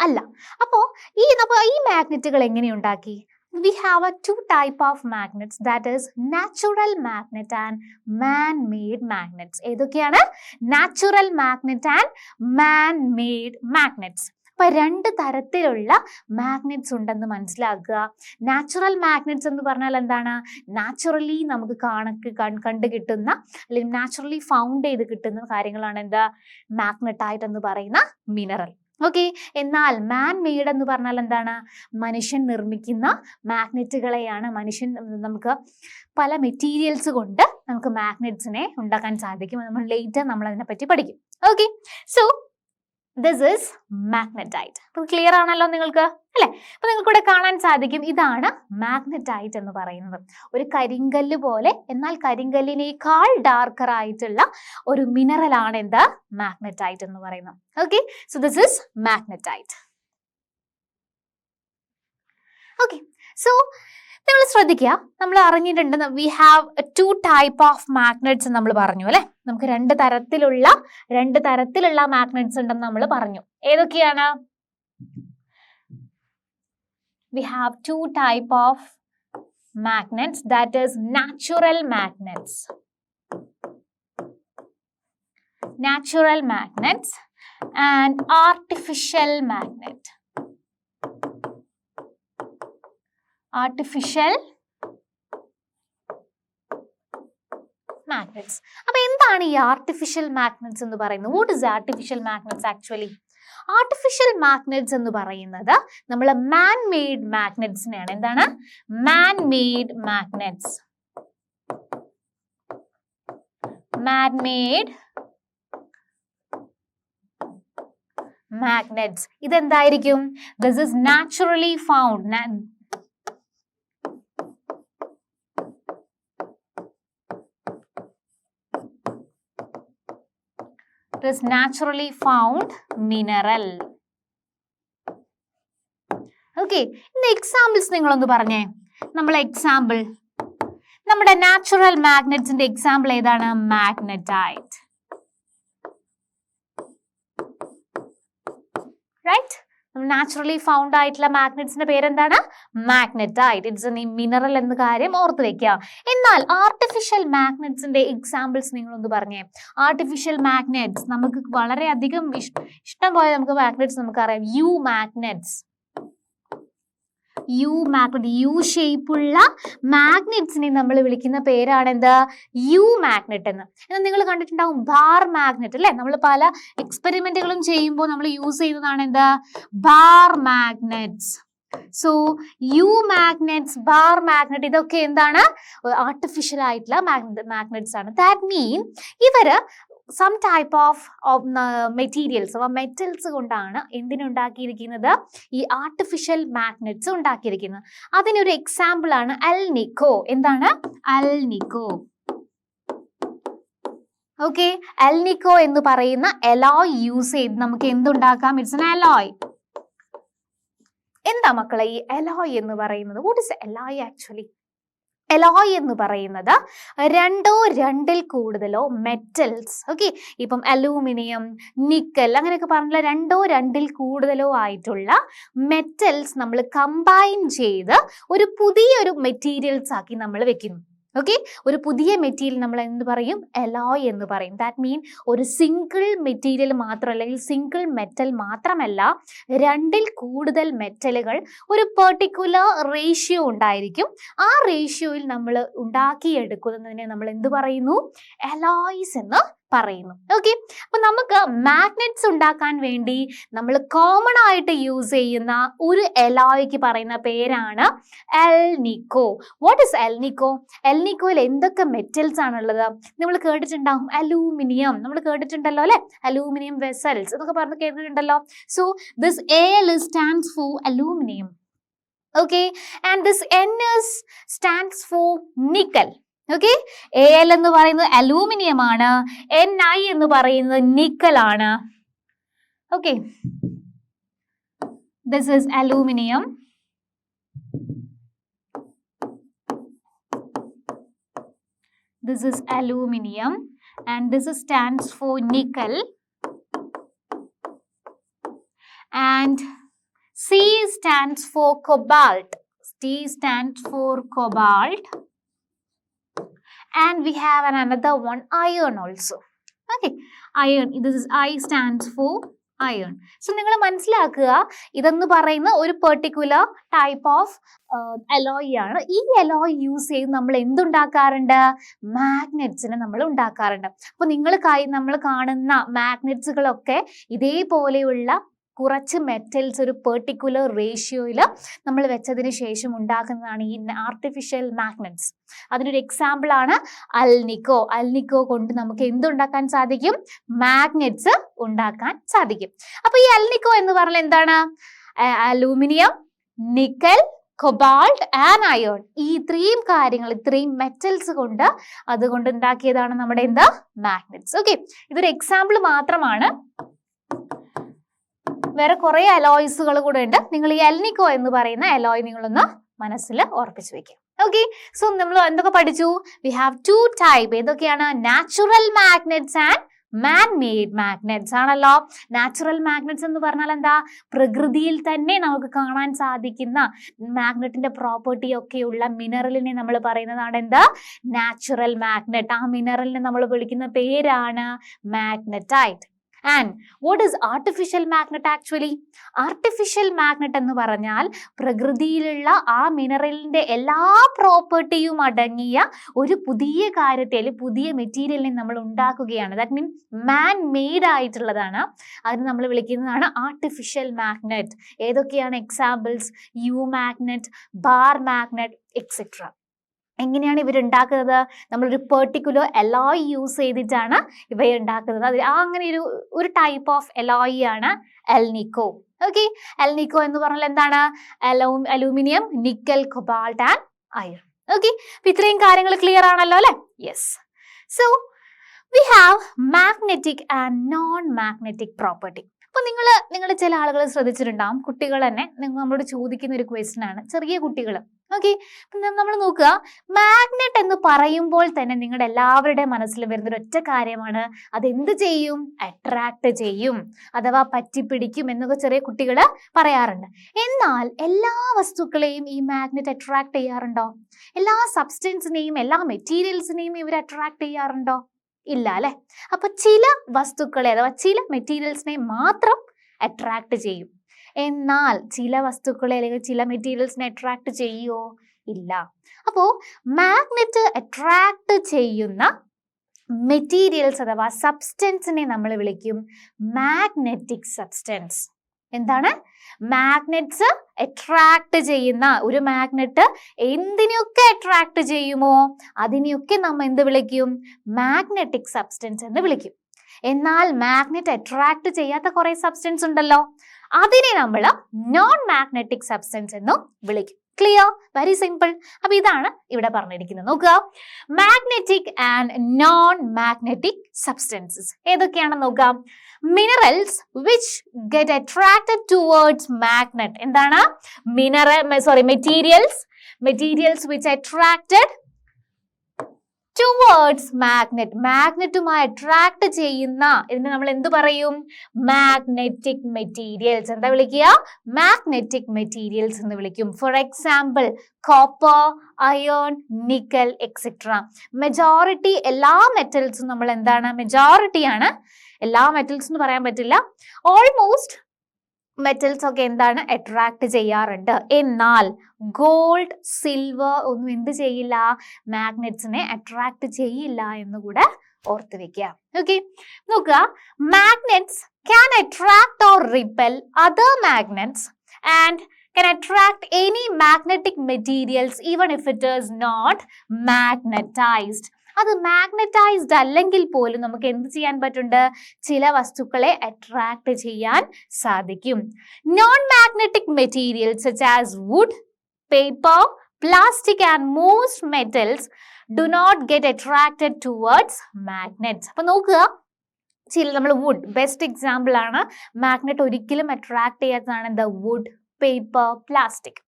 അല്ല. അപ്പോ ഈ മാഗ്നറ്റുകൾ എങ്ങനെ ഉണ്ടാക്കി? We have two type of magnets, that is natural magnet and man-made magnets. ഏതൊക്കെയാണ്? Natural magnet and man-made magnets. അപ്പൊ 2 തരത്തിലുള്ള മാഗ്നറ്റ്സ് ഉണ്ടെന്ന് മനസ്സിലാക്കുക. നാച്ചുറൽ മാഗ്നറ്റ്സ് എന്ന് പറഞ്ഞാൽ എന്താണ്? നാച്ചുറലി നമുക്ക് കണ്ടു കിട്ടുന്ന, അല്ലെങ്കിൽ നാച്ചുറലി ഫൗണ്ട് ചെയ്ത് കിട്ടുന്ന കാര്യങ്ങളാണ് എന്താ? മാഗ്നറ്റൈറ്റ് എന്ന് പറയുന്ന മിനറൽ. ഓക്കെ. എന്നാൽ മാൻ മെയ്ഡ് എന്ന് പറഞ്ഞാൽ എന്താണ്? മനുഷ്യൻ നിർമ്മിക്കുന്ന മാഗ്നറ്റുകളെയാണ്. നമുക്ക് പല മെറ്റീരിയൽസ് കൊണ്ട് നമുക്ക് മാഗ്നറ്റ്സിനെ ഉണ്ടാക്കാൻ സാധിക്കും. നമ്മൾ അതിനെ പറ്റി പഠിക്കും. Okay. So this is magnetite. Clear ആണല്ലോ നിങ്ങൾക്ക്, അല്ലെ? അപ്പൊ നിങ്ങൾക്ക് ഇവിടെ കാണാൻ സാധിക്കും, ഇതാണ് മാഗ്നറ്റൈറ്റ് എന്ന് പറയുന്നത്. ഒരു കരിങ്കല്ല് പോലെ, എന്നാൽ കരിങ്കല്ലിനേക്കാൾ ഡാർക്കർ ആയിട്ടുള്ള ഒരു മിനറൽ ആണ് എന്താ? മാഗ്നറ്റൈറ്റ് എന്ന് പറയുന്നത്. Okay. So this is magnetite. Okay. So നിങ്ങൾ ശ്രദ്ധിക്കുക, നമ്മൾ അറിഞ്ഞിട്ടുണ്ട് we have 2 type of magnets നമ്മൾ പറഞ്ഞു, അല്ലെ? നമുക്ക് 2 തരത്തിലുള്ള മാഗ്നറ്റ്സ് ഉണ്ടെന്ന് നമ്മൾ പറഞ്ഞു. ഏതൊക്കെയാണ്? We have 2 type of magnets, that is natural magnets and artificial magnets. അപ്പൊ എന്താണ് ഈ ആർട്ടിഫിഷ്യൽ മാഗ്നറ്റ്സ് എന്ന് പറയുന്നത്? What is artificial magnets actually? Artificial magnets എന്ന് പറയുന്നത് നമ്മൾ മാൻ മെയ്ഡ് മാഗ്നറ്റ്സിനെയാണ്. എന്താണ്? Man made magnets. ഇതെന്തായിരിക്കും? This is naturally found. It is naturally found mineral. Okay. ഇന്ന് എക്സാമ്പിൾസ് നിങ്ങളൊന്ന് പറഞ്ഞേ. നമ്മുടെ നാച്ചുറൽ മാഗ്നറ്റ്സിന്റെ എക്സാമ്പിൾ ഏതാണ്? മാഗ്നറ്റൈറ്റ്. റൈറ്റ്? നാച്ചുറലി ഫൗണ്ട് ആയിട്ടുള്ള മാഗ്നറ്റ്സിന്റെ പേരെന്താണ്? മാഗ്നറ്റൈറ്റ്. ഇറ്റ്സ് എ മിനറൽ എന്ന കാര്യം ഓർത്ത് വെക്കുക. എന്നാൽ ആർട്ടിഫിഷ്യൽ മാഗ്നറ്റ്സിന്റെ എക്സാമ്പിൾസ് നിങ്ങളൊന്ന് പറഞ്ഞേ. ആർട്ടിഫിഷ്യൽ മാഗ്നറ്റ്സ് നമുക്ക് വളരെയധികം ഇഷ്ടം പോലെ നമുക്ക് മാഗ്നറ്റ്സ് നമുക്കറിയാം. യു ഷേപ്പുള്ള മാഗ്നറ്റ്സിനെ നമ്മൾ വിളിക്കുന്ന പേരാണ് എന്താ? യു മാഗ്നറ്റ് എന്ന്. എന്നാൽ നിങ്ങൾ കണ്ടിട്ടുണ്ടാവും ബാർ മാഗ്നറ്റ്, അല്ലെ? നമ്മൾ പല എക്സ്പെരിമെന്റുകളും ചെയ്യുമ്പോൾ നമ്മൾ യൂസ് ചെയ്യുന്നതാണ് എന്താ? Bar magnets. So U magnets, bar magnet, ഇതൊക്കെ എന്താണ്? ആർട്ടിഫിഷ്യൽ ആയിട്ടുള്ള മാഗ്നറ്റ്സ് ആണ്. ദാറ്റ് മീൻ ഇവര് some type of materials, metals കൊണ്ടാണ് എന്തിനുണ്ടാക്കിയിരിക്കുന്നത്? ഈ ആർട്ടിഫിഷ്യൽ മാഗ്നറ്റ്സ് ഉണ്ടാക്കിയിരിക്കുന്നത്. അതിനൊരു എക്സാമ്പിൾ ആണ് അൽനിക്കോ. എന്താണ്? അൽനിക്കോ. ഓക്കെ. അൽനിക്കോ എന്ന് പറയുന്ന അലോയ് യൂസ് ചെയ്ത് നമുക്ക് എന്തുണ്ടാക്കാം? It's an alloy. എന്താ മക്കളെ ഈ അലോയ് എന്ന് പറയുന്നത്? What is alloy actually? Alloy എന്ന് പറയുന്നത് 2 2-ൽ കൂടുതലോ മെറ്റൽസ്, ഓക്കെ, ഇപ്പം അലൂമിനിയം, നിക്കൽ അങ്ങനെയൊക്കെ പറഞ്ഞില്ല, 2 2-ൽ കൂടുതലോ ആയിട്ടുള്ള മെറ്റൽസ് നമ്മൾ കമ്പൈൻ ചെയ്ത് ഒരു പുതിയൊരു മെറ്റീരിയൽസ് ആക്കി നമ്മൾ വെക്കുന്നു. ഓക്കെ. ഒരു പുതിയ മെറ്റീരിയൽ നമ്മൾ എന്ത് പറയും? അലോയ് എന്ന് പറയും. ദാറ്റ് മീൻ ഒരു സിംഗിൾ മെറ്റീരിയൽ മാത്രം, അല്ലെങ്കിൽ സിംഗിൾ മെറ്റൽ മാത്രമല്ല, 2-ൽ കൂടുതൽ മെറ്റലുകൾ ഒരു പെർട്ടിക്കുലർ റേഷ്യോ ഉണ്ടായിരിക്കും. ആ റേഷ്യോയിൽ നമ്മൾ ഉണ്ടാക്കിയെടുക്കുന്നതിനെ നമ്മൾ എന്ത് പറയുന്നു? അലോയ്സ് എന്ന് പറയുന്നു. ഓക്കെ, അപ്പൊ നമുക്ക് മാഗ്നറ്റ്സ് ഉണ്ടാക്കാൻ വേണ്ടി നമ്മൾ കോമൺ ആയിട്ട് യൂസ് ചെയ്യുന്ന ഒരു എലോയ്ക്ക് പറയുന്ന പേരാണ് എൽനിക്കോ. What is എൽനിക്കോ? എൽനിക്കോയിൽ എന്തൊക്കെ മെറ്റൽസ് ആണുള്ളത്? നമ്മൾ കേട്ടിട്ടുണ്ടാവും അലൂമിനിയം, നമ്മൾ കേട്ടിട്ടുണ്ടല്ലോ അല്ലെ, അലൂമിനിയം വെസൽസ് എന്നൊക്കെ പറഞ്ഞ് കേട്ടിട്ടുണ്ടല്ലോ. So this L stands for aluminum. Okay, and this N stands for nickel. Okay, Al എന്ന് പറയുന്നത് അലൂമിനിയം ആണ്, Ni എന്ന് പറയുന്നത് നിക്കൽ ആണ്. Okay, this is aluminum. This is aluminum and this stands for nickel. And C stands for cobalt. T stands for cobalt. And we have another one, iron also. Okay, iron. This is I stands for iron. So നിങ്ങൾ മനസ്സിലാക്കുക, ഇതെന്ന് പറയുന്ന ഒരു particular type of alloy ആണ്. ഈ alloy use ചെയ്ത് നമ്മൾ എന്തുണ്ടാക്കാറുണ്ട്? മാഗ്നറ്റ്സിനെ നമ്മൾ ഉണ്ടാക്കാറുണ്ട്. അപ്പൊ നമ്മൾ കാണുന്ന മാഗ്നറ്റ്സുകളൊക്കെ ഇതേപോലെയുള്ള കുറച്ച് മെറ്റൽസ് ഒരു പെർട്ടിക്കുലർ റേഷ്യോയിൽ നമ്മൾ വെച്ചതിന് ശേഷം ഉണ്ടാക്കുന്നതാണ് ഈ ആർട്ടിഫിഷ്യൽ മാഗ്നറ്റ്സ്. അതിനൊരു എക്സാമ്പിൾ ആണ് അൽനിക്കോ. അൽനിക്കോ കൊണ്ട് നമുക്ക് എന്തുണ്ടാക്കാൻ സാധിക്കും? മാഗ്നറ്റ്സ് ഉണ്ടാക്കാൻ സാധിക്കും. അപ്പൊ ഈ അൽനിക്കോ എന്ന് പറഞ്ഞാൽ എന്താണ്? Aluminium, nickel, cobalt and ion. ഈ ഇത്രയും കാര്യങ്ങൾ, ഇത്രയും മെറ്റൽസ് കൊണ്ട് അതുകൊണ്ട് ഉണ്ടാക്കിയതാണ് നമ്മുടെ എന്താ? മാഗ്നറ്റ്സ്. ഓക്കെ, ഇതൊരു എക്സാമ്പിൾ മാത്രമാണ്. വേറെ കുറെ അലോയ്സുകൾ കൂടെ ഉണ്ട്. നിങ്ങൾ ഈ എൽനിക്കോ എന്ന് പറയുന്ന അലോയ് നിങ്ങളൊന്ന് മനസ്സിൽ ഓർപ്പിച്ചു വെക്കുക. ഓക്കെ, സോ നമ്മൾ എന്തൊക്കെ പഠിച്ചു? We have 2 type. ഏതൊക്കെയാണ്? Natural magnets and man made magnets ആണല്ലോ. നാച്ചുറൽ മാഗ്നറ്റ്സ് എന്ന് പറഞ്ഞാൽ എന്താ? പ്രകൃതിയിൽ തന്നെ നമുക്ക് കാണാൻ സാധിക്കുന്ന മാഗ്നറ്റിന്റെ പ്രോപ്പർട്ടി ഒക്കെയുള്ള മിനറലിനെ നമ്മൾ പറയുന്നതാണ് എന്താ? Natural magnet. ആ മിനറലിനെ നമ്മൾ വിളിക്കുന്ന പേരാണ് magnetite. And what is artificial magnet actually? Artificial magnet എന്ന് പറഞ്ഞാൽ പ്രകൃതിയിലുള്ള ആ മിനറലിന്റെ എല്ലാ പ്രോപ്പർട്ടിയും അടങ്ങിയ ഒരു പുതിയ കാര്യത്തെ അല്ലെങ്കിൽ പുതിയ മെറ്റീരിയലിനെ നമ്മൾ ഉണ്ടാക്കുകയാണ്. ദാറ്റ് മീൻ മാൻ മെയ്ഡ് ആയിട്ടുള്ളതാണ്. അതിന് നമ്മൾ വിളിക്കുന്നതാണ് ആർട്ടിഫിഷ്യൽ മാഗ്നറ്റ്. ഏതൊക്കെയാണ് examples? U magnet, bar magnet, etcetera. എങ്ങനെയാണ് ഇവരുണ്ടാക്കുന്നത്? നമ്മളൊരു പെർട്ടിക്കുലർ അലോയ് യൂസ് ചെയ്തിട്ടാണ് ഇവയെ ഉണ്ടാക്കുന്നത്. അത് അങ്ങനെ ഒരു ടൈപ്പ് ഓഫ് അലോയ് ആണ് എൽനിക്കോ. ഓക്കെ, എൽനിക്കോ എന്ന് പറഞ്ഞാൽ എന്താണ്? Aluminium, nickel, cobalt and iron. Okay, ഇത്രയും കാര്യങ്ങൾ ക്ലിയർ ആണല്ലോ അല്ലെ? Yes. So we have magnetic and non magnetic property. അപ്പൊ നിങ്ങൾ ചില ആളുകൾ ശ്രദ്ധിച്ചിട്ടുണ്ടാവും, കുട്ടികൾ തന്നെ നമ്മളോട് ചോദിക്കുന്ന ഒരു ക്വസ്റ്റ്യൻ ആണ്, ചെറിയ കുട്ടികൾ. ഓക്കെ, നമ്മൾ നോക്കുക, മാഗ്നറ്റ് എന്ന് പറയുമ്പോൾ തന്നെ നിങ്ങളുടെ എല്ലാവരുടെ മനസ്സിൽ വരുന്ന ഒരൊറ്റ കാര്യമാണ്, അതെന്ത് ചെയ്യും? അട്രാക്ട് ചെയ്യും, അഥവാ പറ്റിപ്പിടിക്കും എന്നൊക്കെ ചെറിയ കുട്ടികൾ പറയാറുണ്ട്. എന്നാൽ എല്ലാ വസ്തുക്കളെയും ഈ മാഗ്നറ്റ് അട്രാക്ട് ചെയ്യാറുണ്ടോ? എല്ലാ സബ്സ്റ്റൻസിനെയും എല്ലാ മെറ്റീരിയൽസിനെയും ഇവർ അട്രാക്ട് ചെയ്യാറുണ്ടോ? ഇല്ല അല്ലെ? അപ്പൊ ചില വസ്തുക്കളെ അഥവാ ചില മെറ്റീരിയൽസിനെ മാത്രം അട്രാക്ട് ചെയ്യും. എന്നാൽ ചില വസ്തുക്കളെ അല്ലെങ്കിൽ ചില മെറ്റീരിയൽസിനെ അട്രാക്ട് ചെയ്യുമോ? ഇല്ല. അപ്പോ മാഗ്നറ്റ് അട്രാക്ട് ചെയ്യുന്ന മെറ്റീരിയൽസ് അഥവാ സബ്സ്റ്റൻസിനെ നമ്മൾ വിളിക്കും മാഗ്നറ്റിക് സബ്സ്റ്റൻസ്. എന്താണ്? മാഗ്നറ്റ്സ് അട്രാക്ട് ചെയ്യുന്ന ഒരു മാഗ്നറ്റ് എന്തിനെയൊക്കെ അട്രാക്ട് ചെയ്യുമോ അതിനെയൊക്കെ നമ്മൾ എന്ത് വിളിക്കും? മാഗ്നറ്റിക് സബ്സ്റ്റൻസ് എന്ന് വിളിക്കും. എന്നാൽ മാഗ്നറ്റ് അട്രാക്ട് ചെയ്യാത്ത കുറെ സബ്സ്റ്റൻസ് ഉണ്ടല്ലോ, അതിനെ നമ്മൾ നോൺ മാഗ്നറ്റിക് സബ്സ്റ്റൻസ് എന്നും വിളിക്കും. ക്ലിയർ? Very simple. അപ്പൊ ഇതാണ് ഇവിടെ പറഞ്ഞിരിക്കുന്നത്. നോക്കുക, magnetic and non magnetic substances ഏതൊക്കെയാണെന്ന് നോക്കാം. Minerals which get attracted towards magnet. എന്താണ്? Materials which attracted towards magnet. മാഗ്നറ്റുമായി അട്രാക്ട് ചെയ്യുന്ന ഇതിനെ നമ്മൾ എന്ത് പറയും? Magnetic materials. എന്താ വിളിക്കുക? മാഗ്നറ്റിക് മെറ്റീരിയൽസ് എന്ന് വിളിക്കും. For example copper, iron, nickel, etcetera. Majority എല്ലാ മെറ്റൽസും നമ്മൾ എന്താണ്? മെജോറിറ്റി ആണ്. എല്ലാ മെറ്റൽസ് എന്ന് പറയാൻ പറ്റില്ല, ഓൾമോസ്റ്റ് മെറ്റൽസ് ഒക്കെ എന്താണ് അട്രാക്ട് ചെയ്യാറുണ്ട്. എന്നാൽ ഗോൾഡ്, സിൽവർ ഒന്നും എന്ത് ചെയ്യില്ല, മാഗ്നറ്റ്സിനെ അട്രാക്ട് ചെയ്യില്ല എന്ന് കൂടെ ഓർത്ത് വെക്കുക. ഓക്കെ, നോക്കുക, magnets can attract or repel other magnets and can attract any magnetic materials even if it is not magnetized. അത് മാഗ്നറ്റൈസ്ഡ് അല്ലെങ്കിൽ പോലും നമുക്ക് എന്ത് ചെയ്യാൻ പറ്റുന്നുണ്ട്, ചില വസ്തുക്കളെ അട്രാക്ട് ചെയ്യാൻ സാധിക്കും. Non magnetic materials such as wood, paper, plastic and most metals do not get attracted towards magnets. അപ്പൊ നോക്കുക, നമ്മൾ വുഡ് ബെസ്റ്റ് എക്സാമ്പിൾ ആണ്. മാഗ്നറ്റ് ഒരിക്കലും അട്രാക്ട് ചെയ്യാത്തതാണ് എന്താ, വുഡ്, പേപ്പർ, പ്ലാസ്റ്റിക്.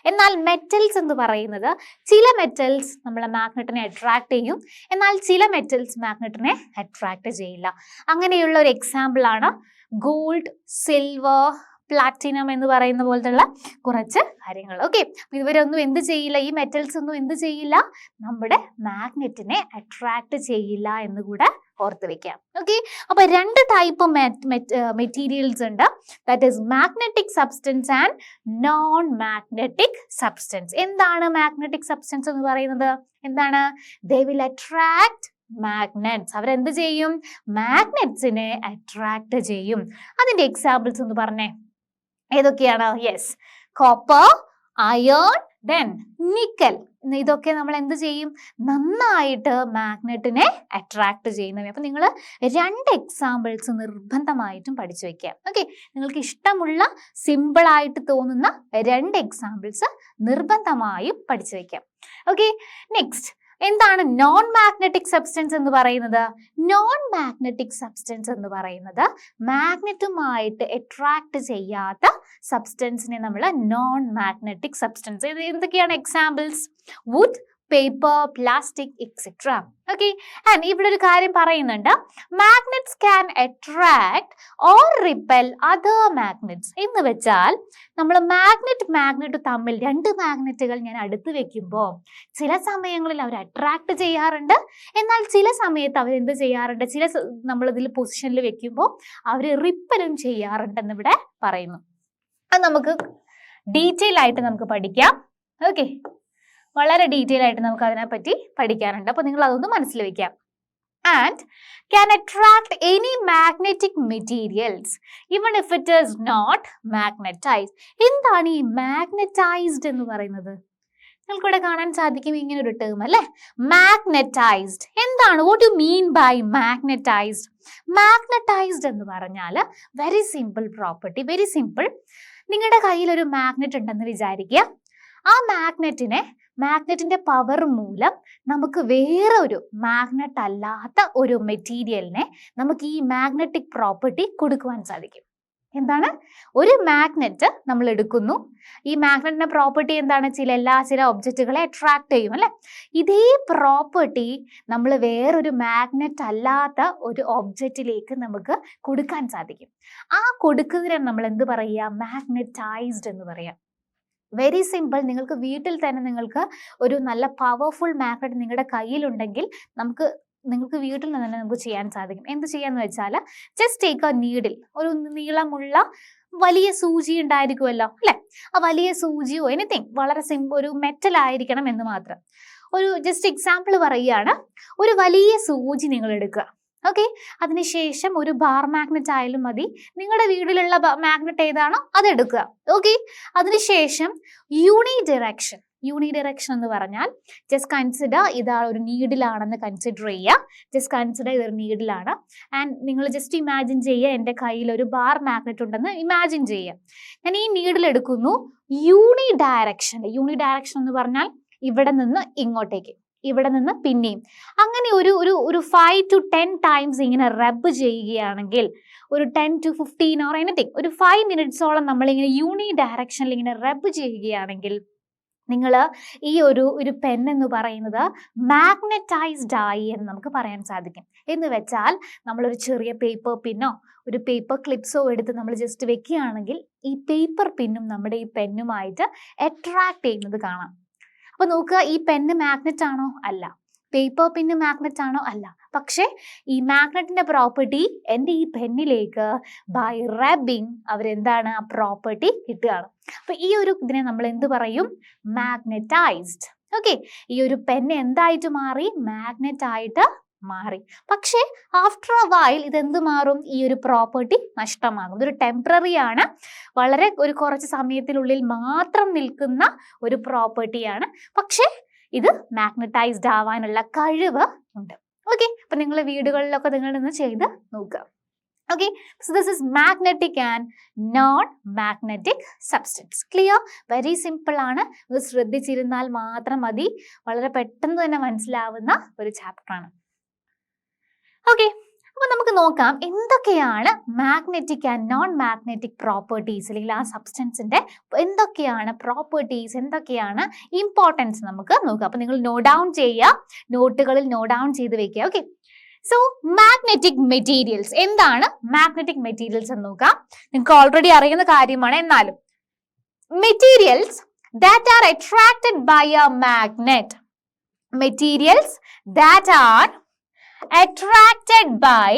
എന്നാൽ മെറ്റൽസ് എന്ന് പറയുന്നത്, ചില മെറ്റൽസ് നമ്മളെ മാഗ്നറ്റിനെ അട്രാക്ട് ചെയ്യും, എന്നാൽ ചില മെറ്റൽസ് മാഗ്നറ്റിനെ അട്രാക്ട് ചെയ്യില്ല. അങ്ങനെയുള്ള ഒരു എക്സാമ്പിൾ ആണ് ഗോൾഡ്, സിൽവർ, പ്ലാറ്റിനം എന്ന് പറയുന്ന പോലത്തുള്ള കുറച്ച് കാര്യങ്ങൾ. ഓക്കെ, ഇവരൊന്നും എന്ത് ചെയ്യില്ല, ഈ മെറ്റൽസ് ഒന്നും എന്ത് ചെയ്യില്ല, നമ്മുടെ മാഗ്നറ്റിനെ അട്രാക്ട് ചെയ്യില്ല എന്ന് കൂടെ ഓർത്ത് വെക്കാം. ഓക്കെ, അപ്പൊ രണ്ട് ടൈപ്പ് മെറ്റീരിയൽസ് ഉണ്ട്, that is magnetic substance and non magnetic substance. എന്താണ് മാഗ്നറ്റിക് സബ്സ്റ്റൻസ് എന്ന് പറയുന്നത്? എന്താണ്? They will attract magnets. അവരെന്ത് ചെയ്യും? മാഗ്നറ്റ്സിനെ അട്രാക്ട് ചെയ്യും. അതിന്റെ എക്സാമ്പിൾസ് ഒന്ന് പറഞ്ഞേ, ഏതൊക്കെയാണ്? Yes, copper, iron, then nickel. ഇതൊക്കെ നമ്മൾ എന്ത് ചെയ്യും? നന്നായിട്ട് മാഗ്നറ്റിനെ അട്രാക്ട് ചെയ്യുന്നവ. അപ്പൊ നിങ്ങൾ രണ്ട് എക്സാമ്പിൾസ് നിർബന്ധമായിട്ടും പഠിച്ചു വെക്കുക. ഓക്കെ, നിങ്ങൾക്ക് ഇഷ്ടമുള്ള സിമ്പിൾ ആയിട്ട് തോന്നുന്ന രണ്ട് എക്സാമ്പിൾസ് നിർബന്ധമായും പഠിച്ചു വെക്കാം. ഓക്കെ, നെക്സ്റ്റ്, എന്താണ് നോൺ മാഗ്നറ്റിക് സബ്സ്റ്റൻസ് എന്ന് പറയുന്നത്? നോൺ മാഗ്നറ്റിക് സബ്സ്റ്റൻസ് എന്ന് പറയുന്നത് മാഗ്നറ്റുമായിട്ട് അട്രാക്ട് ചെയ്യാത്ത സബ്സ്റ്റൻസിനെ നമ്മൾ നോൺ മാഗ്നറ്റിക് സബ്സ്റ്റൻസ്. ഇത് എന്തൊക്കെയാണ് examples? Wood, paper, plastic, etcetera. Okay, and ഇവിടെ ഒരു കാര്യം പറയുന്നുണ്ട്, magnets can attract or repel other magnets. എന്ന് വെച്ചാൽ നമ്മൾ മാഗ്നറ്റ് തമ്മിൽ രണ്ട് മാഗ്നറ്റുകൾ ഞാൻ അടുത്ത് വെക്കുമ്പോൾ ചില സമയങ്ങളിൽ അവർ അട്രാക്ട് ചെയ്യാറുണ്ട്, എന്നാൽ ചില സമയത്ത് അവർ എന്ത് ചെയ്യാറുണ്ട്, ചില നമ്മളിതിൽ പൊസിഷനിൽ വെക്കുമ്പോൾ അവർ റിപ്പലും ചെയ്യാറുണ്ടെന്ന് ഇവിടെ പറയുന്നു. അത് നമുക്ക് ഡീറ്റെയിൽ ആയിട്ട് നമുക്ക് പഠിക്കാം. ഓക്കെ, വളരെ ഡീറ്റെയിൽ ആയിട്ട് നമുക്ക് അതിനെപ്പറ്റി പഠിക്കാനുണ്ട്. അപ്പൊ നിങ്ങൾ അതൊന്ന് മനസ്സിൽ വെക്കാം. And can attract any magnetic materials even if it is not magnetized. എന്താണ് ഈ മാഗ്നറ്റൈസ്ഡ് എന്ന് പറയുന്നത്? നിങ്ങൾക്കിവിടെ കാണാൻ സാധിക്കും ഇങ്ങനെ ഒരു ടേം അല്ലേ, മാഗ്നറ്റൈസ്ഡ്. എന്താണ്? What you mean by magnetised? Magnetised എന്ന് പറഞ്ഞാൽ very simple property, very simple. നിങ്ങളുടെ കയ്യിൽ ഒരു മാഗ്നറ്റ് ഉണ്ടെന്ന് വിചാരിക്കുക. ആ മാഗ്നറ്റിന്റെ പവർ മൂലം നമുക്ക് വേറെ ഒരു മാഗ്നറ്റ് അല്ലാത്ത ഒരു മെറ്റീരിയലിനെ നമുക്ക് ഈ മാഗ്നറ്റിക് പ്രോപ്പർട്ടി കൊടുക്കുവാൻ സാധിക്കും. എന്താണ്? ഒരു മാഗ്നറ്റ് നമ്മൾ എടുക്കുന്നു, ഈ മാഗ്നറ്റിന്റെ പ്രോപ്പർട്ടി എന്താണ്? ചില ഒബ്ജക്റ്റുകളെ അട്രാക്ട് ചെയ്യും അല്ലെ. ഇതേ പ്രോപ്പർട്ടി നമ്മൾ വേറൊരു മാഗ്നറ്റ് അല്ലാത്ത ഒരു ഒബ്ജക്റ്റിലേക്ക് നമുക്ക് കൊടുക്കാൻ സാധിക്കും. ആ കൊടുക്കുന്നതിനാണ് നമ്മൾ എന്ത് പറയുക? മാഗ്നറ്റൈസ്ഡ് എന്ന് പറയാം. Very simple. നിങ്ങൾക്ക് വീട്ടിൽ തന്നെ നിങ്ങൾക്ക് ഒരു നല്ല പവർഫുൾ മാഗ്നറ്റ് നിങ്ങളുടെ കയ്യിലുണ്ടെങ്കിൽ നിങ്ങൾക്ക് വീട്ടിൽ നിന്ന് തന്നെ നമുക്ക് ചെയ്യാൻ സാധിക്കും. എന്ത് ചെയ്യാന്ന് വെച്ചാൽ, ജസ്റ്റ് ടേക്ക് എ നീഡിൽ, ഒരു നീളമുള്ള വലിയ സൂചി ഉണ്ടായിരിക്കുമല്ലോ അല്ലെ, ആ വലിയ സൂചിയോ എനിത്തിങ്, വളരെ സിമ്പിൾ, ഒരു മെറ്റൽ ആയിരിക്കണം എന്ന് മാത്രം. ഒരു ജസ്റ്റ് എക്സാമ്പിൾ പറയുകയാണ്, ഒരു വലിയ സൂചി നിങ്ങൾ എടുക്കുക. ഓക്കെ, അതിനുശേഷം ഒരു ബാർ മാഗ്നറ്റ് ആയാലും മതി, നിങ്ങളുടെ വീട്ടിലുള്ള മാഗ്നറ്റ് ഏതാണോ അതെടുക്കുക. ഓക്കെ, അതിനുശേഷം യൂണി ഡിറക്ഷൻ എന്ന് പറഞ്ഞാൽ ജസ്റ്റ് കൺസിഡർ ഇതാ ഒരു നീഡിലാണെന്ന് കൺസിഡർ ചെയ്യുക. ജസ്റ്റ് കൺസിഡർ ഇതൊരു നീഡിലാണ് ആൻഡ് നിങ്ങൾ ജസ്റ്റ് ഇമാജിൻ ചെയ്യുക, എൻ്റെ കയ്യിൽ ഒരു ബാർ മാഗ്നറ്റ് ഉണ്ടെന്ന് ഇമാജിൻ ചെയ്യുക. ഞാൻ ഈ നീഡിൽ എടുക്കുന്നു, യൂണി ഡയറക്ഷൻ എന്ന് പറഞ്ഞാൽ ഇവിടെ നിന്ന് ഇങ്ങോട്ടേക്ക്, ഇവിടെ നിന്ന് പിന്നെയും, അങ്ങനെ ഒരു 5 to 10 ടൈംസ് ഇങ്ങനെ റബ്ബ് ചെയ്യുകയാണെങ്കിൽ, ഒരു 10 to 15 ഓർ എനിത്തിങ്, ഒരു 5 മിനിറ്റ്സോളം നമ്മളിങ്ങനെ യൂണി ഡയറക്ഷനിൽ ഇങ്ങനെ റബ്ബ് ചെയ്യുകയാണെങ്കിൽ നിങ്ങൾ ഈ ഒരു പെൻ എന്ന് പറയുന്നത് മാഗ്നറ്റൈസ്ഡ് ആയി എന്ന് നമുക്ക് പറയാൻ സാധിക്കും. എന്ന് വെച്ചാൽ നമ്മളൊരു ചെറിയ പേപ്പർ പിന്നോ ഒരു പേപ്പർ ക്ലിപ്സോ എടുത്ത് നമ്മൾ ജസ്റ്റ് വെക്കുകയാണെങ്കിൽ ഈ പേപ്പർ പിന്നും നമ്മുടെ ഈ പെന്നുമായിട്ട് അട്രാക്ട് ചെയ്യുന്നത് കാണാം. അപ്പൊ നോക്കുക, ഈ പെന്ന് മാഗ്നറ്റ് ആണോ? അല്ല. പേപ്പർ പെന്ന് മാഗ്നറ്റ് ആണോ? അല്ല. പക്ഷേ ഈ മാഗ്നറ്റിന്റെ പ്രോപ്പർട്ടി എൻ്റെ ഈ പെന്നിലേക്ക് ബൈ റബ്ബിങ് അവരെന്താണ് ആ പ്രോപ്പർട്ടി കിട്ടുകയാണ്. അപ്പൊ ഈ ഒരു ഇതിനെ നമ്മൾ എന്ത് പറയും? മാഗ്നറ്റൈസ്ഡ്. ഓക്കെ, ഈ ഒരു പെൻ എന്തായിട്ട് മാറി? മാഗ്നറ്റ് ആയിട്ട് മാറി. പക്ഷേ ആഫ്റ്റർ എ വൈൽ ഇതെന്ത് മാറും? ഈ ഒരു പ്രോപ്പർട്ടി നഷ്ടമാകും. ഇതൊരു ടെമ്പററി ആണ്, വളരെ ഒരു കുറച്ച് സമയത്തിനുള്ളിൽ മാത്രം നിൽക്കുന്ന ഒരു പ്രോപ്പർട്ടിയാണ്. പക്ഷേ ഇത് മാഗ്നറ്റൈസ്ഡ് ആവാനുള്ള കഴിവ് ഉണ്ട്. ഓക്കെ, അപ്പൊ നിങ്ങൾ വീടുകളിലൊക്കെ നിങ്ങൾ ഇന്ന് ചെയ്ത് നോക്കുക. Okay, so this is magnetic and non-magnetic substance. Clear? Very simple ആണ്. ഇത് ശ്രദ്ധിച്ചിരുന്നാൽ മാത്രം മതി. വളരെ പെട്ടെന്ന് തന്നെ മനസ്സിലാവുന്ന ഒരു ചാപ്റ്റർ ആണ്. ഓക്കെ, അപ്പൊ നമുക്ക് നോക്കാം എന്തൊക്കെയാണ് magnetic and non magnetic properties, അല്ലെങ്കിൽ ആ സബ്സ്റ്റൻസിന്റെ എന്തൊക്കെയാണ് പ്രോപ്പർട്ടീസ്, എന്തൊക്കെയാണ് ഇമ്പോർട്ടൻസ് നമുക്ക് നോക്കാം. അപ്പൊ നിങ്ങൾ നോട്ട് ഡൗൺ ചെയ്യുക, നോട്ടുകളിൽ നോട്ട് ഡൗൺ ചെയ്ത് വെക്കുക. ഓക്കെ, സോ മാഗ്നറ്റിക് മെറ്റീരിയൽസ് എന്താണ്? മാഗ്നറ്റിക് മെറ്റീരിയൽസ് എന്ന് നോക്കാം. നിങ്ങൾക്ക് ഓൾറെഡി അറിയുന്ന കാര്യമാണ്, എന്നാലും materials that are attracted by a magnet, materials that are attracted by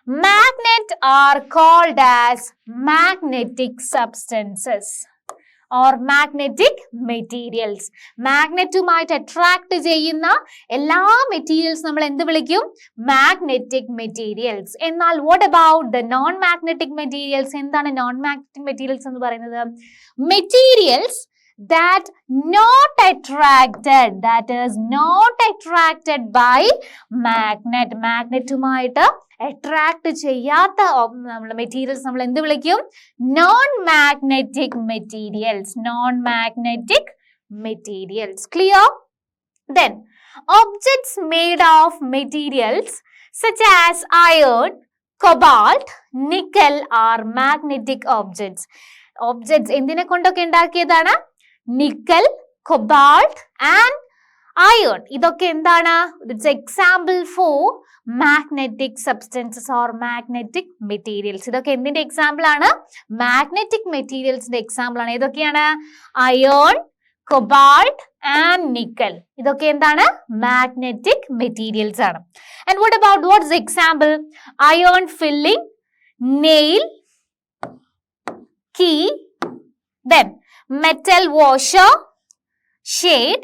magnet are called as magnetic substances or magnetic materials. മാഗ്നറ്റുമായിട്ട് അട്രാക്ട് ചെയ്യുന്ന എല്ലാ മെറ്റീരിയൽസ് നമ്മൾ എന്ത് വിളിക്കും? Magnetic materials. എന്നാൽ what about the non magnetic materials? എന്താണ് non magnetic materials എന്ന് പറയുന്നത്? Materials that not attracted, that is not attracted by magnet, മാഗ്നറ്റുമായിട്ട് അട്രാക്ട് ചെയ്യാത്ത നമ്മൾ മെറ്റീരിയൽസ് നമ്മൾ എന്ത് വിളിക്കും? Non magnetic materials, non magnetic materials. Clear? Then objects made of materials such as iron, cobalt, nickel are magnetic objects. Objects എന്തിനെ കൊണ്ടൊക്കെ ഉണ്ടാക്കിയതാണ്? Nickel, cobalt and iron. ഇതൊക്കെ എന്താണ്? It's example for magnetic substances or magnetic materials. ഇതൊക്കെ എന്തിന്റെ example ആണ്? Magnetic മെറ്റീരിയൽസിന്റെ example ആണ്. ഏതൊക്കെയാണ്? Iron, cobalt and nickel. ഇതൊക്കെ എന്താണ്? മാഗ്നറ്റിക് മെറ്റീരിയൽസ് ആണ്. And what is the example? Iron filling, nail, key, then metal washer, shade,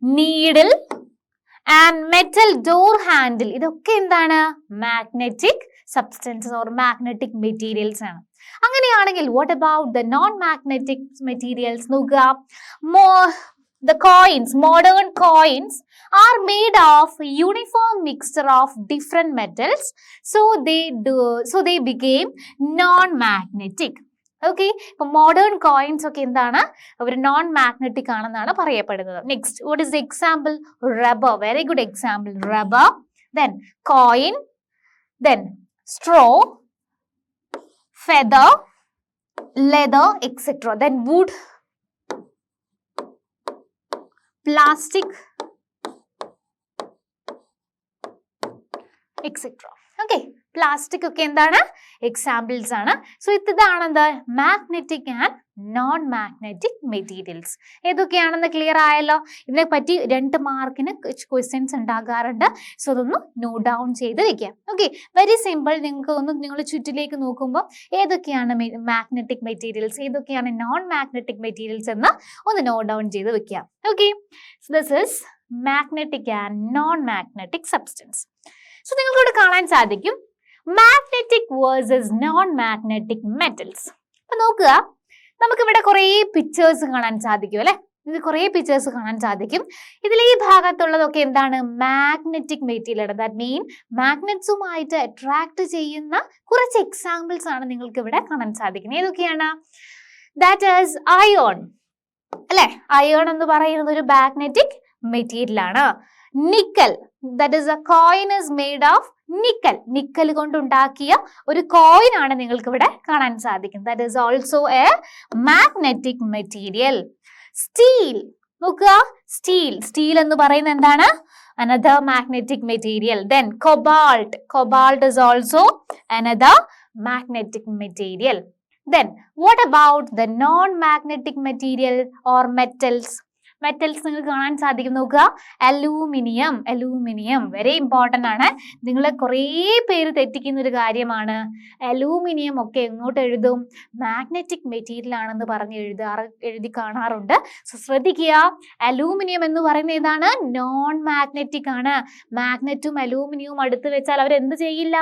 needle and metal door handle. ഇതൊക്കെ എന്താണ്? Magnetic substances or magnetic materials ആണ്. അങ്ങനെയാണെങ്കിൽ what about the non magnetic materials? നോക്കുക, the coins, modern coins are made of uniform mixture of different metals, so they became non magnetic. Okay, ഇപ്പൊ modern coins ഒക്കെ എന്താണ്? അവർ non magnetic ആണെന്നാണ് പറയപ്പെടുന്നത്. Next, what is the example? Rubber. Very good example, rubber. Then coin, then straw, feather, leather, etc. Then wood, plastic, etc. Okay, plastic ഒക്കെ എന്താണ്? Examples ആണ്. So ഇതാണ് എന്ത്? Magnetic and non magnetic materials. ഏതൊക്കെയാണെന്ന് clear ആയല്ലോ? ഇതിനെ പറ്റി 2 മാർക്കിന് ക്വസ്റ്റ്യൻസ് ഉണ്ടാകാറുണ്ട്. സോ അതൊന്ന് നോട്ട് ഡൗൺ ചെയ്ത് വെക്കാം. Okay, very simple. നിങ്ങൾക്ക് ഒന്ന് നിങ്ങൾ ചുറ്റിലേക്ക് നോക്കുമ്പോൾ ഏതൊക്കെയാണ് മാഗ്നറ്റിക് മെറ്റീരിയൽസ്, ഏതൊക്കെയാണ് നോൺ മാഗ്നറ്റിക് മെറ്റീരിയൽസ് എന്ന് ഒന്ന് നോട്ട് ഡൗൺ ചെയ്ത് വെക്കാം. Okay, so this is magnetic and non magnetic substance. So നിങ്ങൾക്കിവിടെ കാണാൻ സാധിക്കും magnetic versus non magnetic metals. അപ്പൊ നോക്കുക, നമുക്കിവിടെ കുറേ പിക്ചേഴ്സ് കാണാൻ സാധിക്കും അല്ലെ? ഇത് കുറേ പിക്ചേഴ്സ് കാണാൻ സാധിക്കും. ഇതിൽ ഈ ഭാഗത്തുള്ളതൊക്കെ എന്താണ്? Magnetic material. ദാറ്റ് മീൻ മാഗ്നറ്റ്സുമായിട്ട് അട്രാക്ട് ചെയ്യുന്ന കുറച്ച് എക്സാമ്പിൾസ് ആണ് നിങ്ങൾക്ക് ഇവിടെ കാണാൻ സാധിക്കുന്നത്. ഏതൊക്കെയാണ്? ദാറ്റ് ഈസ് അയോൺ അല്ലെ? അയോൺ എന്ന് പറയുന്നത് ഒരു മാഗ്നറ്റിക് മെറ്റീരിയൽ ആണ്. Nickel, that is a coin is made of nickel. Nickel കൊണ്ടുണ്ടാക്കിയ ഒരു കോയിൻ ആണ് നിങ്ങൾക്ക് ഇവിടെ കാണാൻ സാധിക്കുന്നത്. That is also a magnetic material. Steel, നോക്കുക, സ്റ്റീൽ എന്ന് പറയുന്നത് എന്താണ്? another magnetic material. Then cobalt is also another magnetic material. Then what about the non-magnetic material or metals? Metals നിങ്ങൾക്ക് കാണാൻ സാധിക്കും. നോക്കുക, അലൂമിനിയം വെരി ഇമ്പോർട്ടൻ്റ് ആണ്. നിങ്ങൾ കുറേ പേര് തെറ്റിക്കുന്ന ഒരു കാര്യമാണ്. അലൂമിനിയം ഒക്കെ എങ്ങോട്ട് എഴുതും? മാഗ്നറ്റിക് മെറ്റീരിയൽ ആണെന്ന് പറഞ്ഞ് എഴുതി കാണാറുണ്ട്. സോ ശ്രദ്ധിക്കുക, അലൂമിനിയം എന്ന് പറയുന്നത് ഏതാണ്? നോൺ മാഗ്നറ്റിക് ആണ്. മാഗ്നറ്റും അലൂമിനിയവും അടുത്ത് വെച്ചാൽ അവർ എന്ത് ചെയ്യില്ല?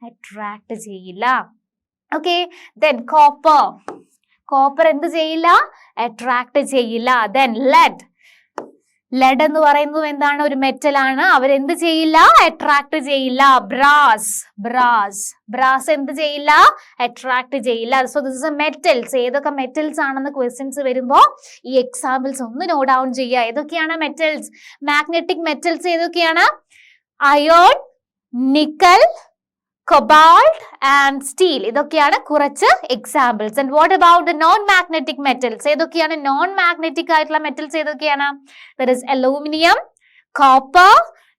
അട്രാക്ട് ചെയ്യില്ല. ഓക്കെ, ദെൻ കോപ്പർ എന്ത് ചെയ്യില്ല? അട്രാക്ട് ചെയ്യില്ല. ദെൻ ലെഡ് എന്ന് പറയുന്നത് എന്താണ്? ഒരു മെറ്റൽ ആണ്. അവരെന്ത് ചെയ്യില്ല? അട്രാക്ട് ചെയ്യില്ല. ബ്രാസ് എന്ത് ചെയ്യില്ല? അട്രാക്ട് ചെയ്യില്ല. So this is metals. ഏതൊക്കെ മെറ്റൽസ് ആണെന്ന് ക്വസ്റ്റ്യൻസ് വരുമ്പോ ഈ എക്സാമ്പിൾസ് ഒന്ന് നോട്ട് ഡൗൺ ചെയ്യുക. ഏതൊക്കെയാണ് മെറ്റൽസ്? മാഗ്നറ്റിക് മെറ്റൽസ് ഏതൊക്കെയാണ്? Iron, nickel, cobalt and steel. ഇതൊക്കെയാണ് കുറച്ച് examples. And what about the non magnetic metals? ഏതൊക്കെയാണ് നോൺ മാഗ്നറ്റിക് ആയിട്ടുള്ള മെറ്റൽസ്? ഏതൊക്കെയാണ്? That is aluminium, copper,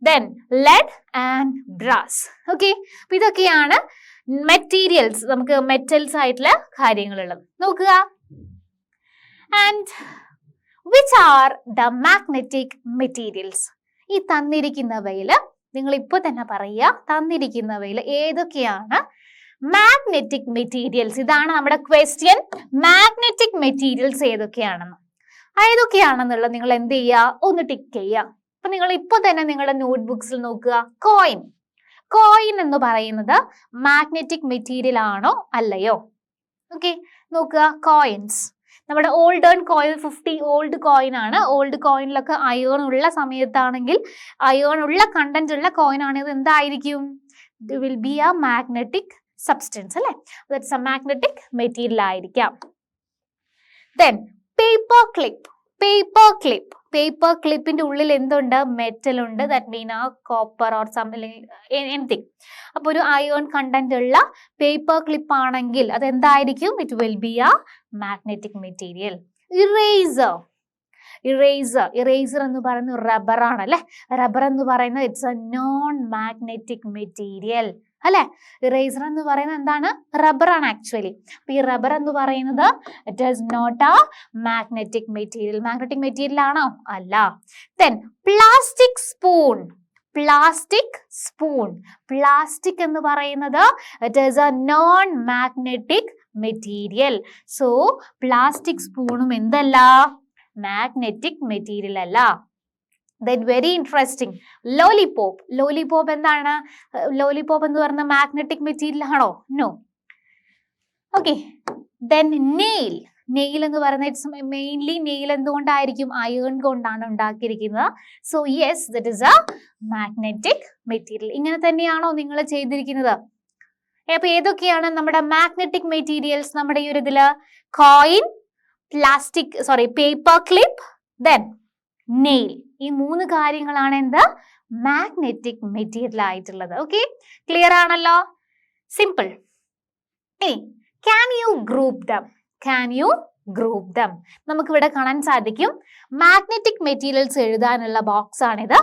then lead and brass. Okay, അപ്പൊ ഇതൊക്കെയാണ് മെറ്റീരിയൽസ്, നമുക്ക് മെറ്റൽസ് ആയിട്ടുള്ള കാര്യങ്ങളുള്ളത്. നോക്കുക, and which are the magnetic materials? ഈ തന്നിരിക്കുന്നവയിൽ നിങ്ങൾ ഇപ്പോൾ തന്നെ പറയുക, തന്നിരിക്കുന്നവയിൽ ഏതൊക്കെയാണ് മാഗ്നറ്റിക് മെറ്റീരിയൽസ്? ഇതാണ് നമ്മുടെ ക്വസ്റ്റ്യൻ. മാഗ്നറ്റിക് മെറ്റീരിയൽസ് ഏതൊക്കെയാണെന്ന് നിങ്ങൾ എന്ത് ചെയ്യുക? ഒന്ന് ടിക്ക് ചെയ്യുക. അപ്പൊ നിങ്ങൾ ഇപ്പോൾ തന്നെ നിങ്ങളുടെ നോട്ട്ബുക്സിൽ നോക്കുക. കോയിൻ എന്ന് പറയുന്നത് മാഗ്നറ്റിക് മെറ്റീരിയൽ ആണോ അല്ലയോ? ഓക്കെ, നോക്കുക, കോയിൻസ്. നമ്മുടെ ഓൾഡ് കോയിൻ 50 ഓൾഡ് കോയിൻ ആണ്. ഓൾഡ് കോയിനിലൊക്കെ അയേൺ ഉള്ള സമയത്താണെങ്കിൽ, അയേൺ ഉള്ള കണ്ടന്റ് ഉള്ള കോയിൻ ആണെങ്കിൽ എന്തായിരിക്കും? ഇത് will be A magnetic substance അല്ലേ? ദാറ്റ്സ് എ മാഗ്നറ്റിക് മെറ്റീരിയൽ ആയിരിക്കാം. ദെൻ പേപ്പർ ക്ലിപ്പിന്റെ ഉള്ളിൽ എന്തുണ്ട്? മെറ്റൽ ഉണ്ട്. ദാറ്റ് മീൻ ആ കോപ്പർ ഓർ എനിത്തിങ്. അപ്പൊ ഒരു അയേൺ കണ്ടന്റ് ഉള്ള പേപ്പർ ക്ലിപ്പ് ആണെങ്കിൽ അത് എന്തായിരിക്കും? It will be A magnetic material. Eraser എന്ന് പറയുന്നത് റബ്ബർ ആണ് അല്ലെ? റബ്ബർ എന്ന് പറയുന്നത് it's A non magnetic material അല്ലെ? ഇറേസർ എന്ന് പറയുന്നത് എന്താണ്? റബ്ബർ ആണ് ആക്ച്വലി. അപ്പൊ ഈ റബ്ബർ എന്ന് പറയുന്നത് it is not a magnetic material. Magnetic material ആണോ? അല്ല. ദെൻ പ്ലാസ്റ്റിക് എന്ന് പറയുന്നത് it is a non magnetic material. So plastic സ്പൂണും എന്തല്ല? മാഗ്നറ്റിക് മെറ്റീരിയൽ അല്ല. Then very interesting, lollipop എന്താണ്? ലോലിപോപ്പ് എന്ന് പറയുന്ന മാഗ്നറ്റിക് മെറ്റീരിയൽ ആണോ? നോ. ഓക്കെ, ദെൻ നെയിൽ എന്ന് പറയുന്നത് മെയിൻലി നെയിൽ എന്തുകൊണ്ടായിരിക്കും? അയേൺ കൊണ്ടാണ് ഉണ്ടാക്കിയിരിക്കുന്നത്. So yes, that is a magnetic material. ഇങ്ങനെ തന്നെയാണോ നിങ്ങൾ ചെയ്തിരിക്കുന്നത്? അപ്പൊ ഏതൊക്കെയാണ് നമ്മുടെ മാഗ്നറ്റിക് മെറ്റീരിയൽസ് നമ്മുടെ ഈ ഒരു ഇതില്? Coin, paper clip, then nail. ഈ 3 കാര്യങ്ങളാണ് എന്ത്? മാഗ്നറ്റിക് മെറ്റീരിയൽ ആയിട്ടുള്ളത്. ഓക്കെ, ക്ലിയർ ആണല്ലോ? സിമ്പിൾ. ഇനി can you group them? നമുക്ക് ഇവിടെ കാണാൻ സാധിക്കും മാഗ്നറ്റിക് മെറ്റീരിയൽസ് എഴുതാനുള്ള ബോക്സ് ആണിത്.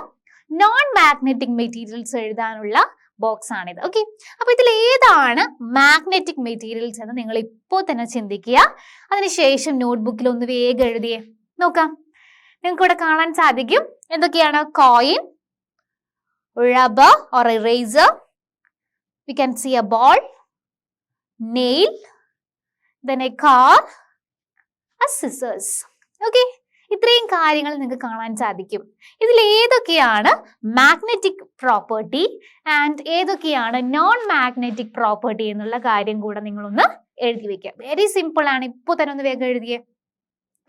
നോൺ മാഗ്നറ്റിക് മെറ്റീരിയൽസ് എഴുതാനുള്ള ബോക്സ് ആണിത്. ഓക്കെ, അപ്പൊ ഇതിൽ ഏതാണ് മാഗ്നറ്റിക് മെറ്റീരിയൽസ് എന്ന് നിങ്ങൾ ഇപ്പോൾ തന്നെ ചിന്തിക്കുക. അതിനുശേഷം നോട്ട്ബുക്കിൽ ഒന്ന് വേഗം എഴുതിയേ. നോക്കാം, നിങ്ങൾക്ക് ഇവിടെ കാണാൻ സാധിക്കും എന്തൊക്കെയാണ്? Coin, rubber or eraser, we can see a ball, nail, then a car, a scissors. Okay, ഇത്രയും കാര്യങ്ങൾ നിങ്ങൾക്ക് കാണാൻ സാധിക്കും. ഇതിൽ ഏതൊക്കെയാണ് മാഗ്നറ്റിക് പ്രോപ്പർട്ടി ആൻഡ് ഏതൊക്കെയാണ് നോൺ മാഗ്നറ്റിക് പ്രോപ്പർട്ടി എന്നുള്ള കാര്യം കൂടെ നിങ്ങളൊന്ന് എഴുതി വെക്കുക. വെരി സിമ്പിൾ ആണ്. ഇപ്പോൾ തന്നെ ഒന്ന് വേഗം എഴുതിയേ.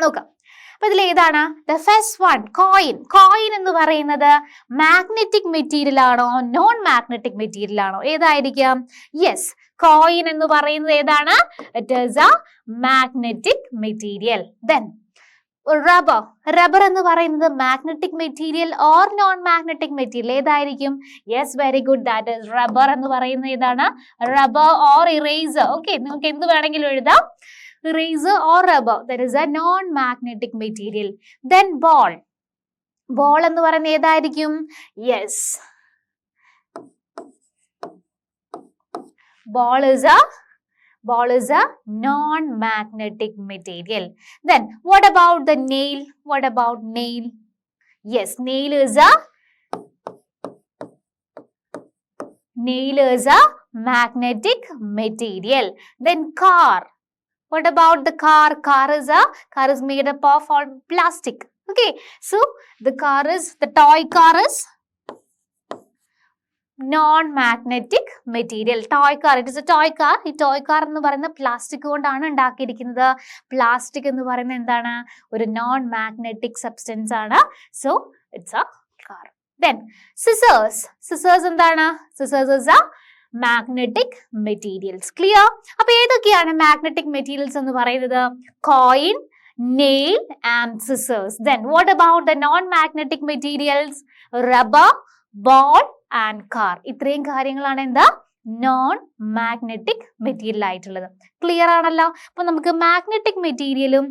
നോക്കാം, അപ്പൊ ഇതിൽ ഏതാണ്? ദ ഫസ്റ്റ് വൺ, കോയിൻ എന്ന് പറയുന്നത് മാഗ്നറ്റിക് മെറ്റീരിയൽ ആണോ നോൺ മാഗ്നറ്റിക് മെറ്റീരിയൽ ആണോ? ഏതായിരിക്കാം? യെസ്, കോയിൻ എന്ന് പറയുന്നത് ഏതാണ്? It is a magnetic material. Then rubber എന്ന് പറയുന്നത് magnetic material or non magnetic material? ഏതായിരിക്കും? Yes, very good, that is rubber എന്ന് പറയുന്നത് ഏതാണ്? Rubber or eraser. ഓക്കെ, നിങ്ങൾക്ക് എന്ത് വേണമെങ്കിലും എഴുതാം. Eraser or rubber, that is a non-magnetic material. Then ball എന്ന് പറയുന്നത് ഏതായിരിക്കും? Yes, ball is a Ball is a non-magnetic material. Then what about the nail? What about nail? Yes, nail is a magnetic material. Then car. What about the car? Car is made up of all plastic. Okay, so the toy car is non-magnetic material. Toy car, it is a toy car. ഈ toy car എന്ന് പറയുന്ന plastic കൊണ്ടാണ് ഉണ്ടാക്കിയിരിക്കുന്നത്. Plastic എന്ന് പറയുന്നത് എന്താണ്? ഒരു non-magnetic substance ആണ്. So it's a car. Then scissors. Scissors എന്താണ്? Scissors is a magnetic materials. Clear? അപ്പോൾ ഏതൊക്കെയാണ് magnetic materials എന്ന് പറയുന്നത്? Coin, nail and scissors. Then what about the non-magnetic materials? Rubber, ball and car. ഇത്രയും കാര്യങ്ങളാണ് എന്താ? Non magnetic material ആയിട്ടുള്ളത്. Clear ആണല്ലോ? അപ്പൊ നമുക്ക് മാഗ്നറ്റിക് മെറ്റീരിയലും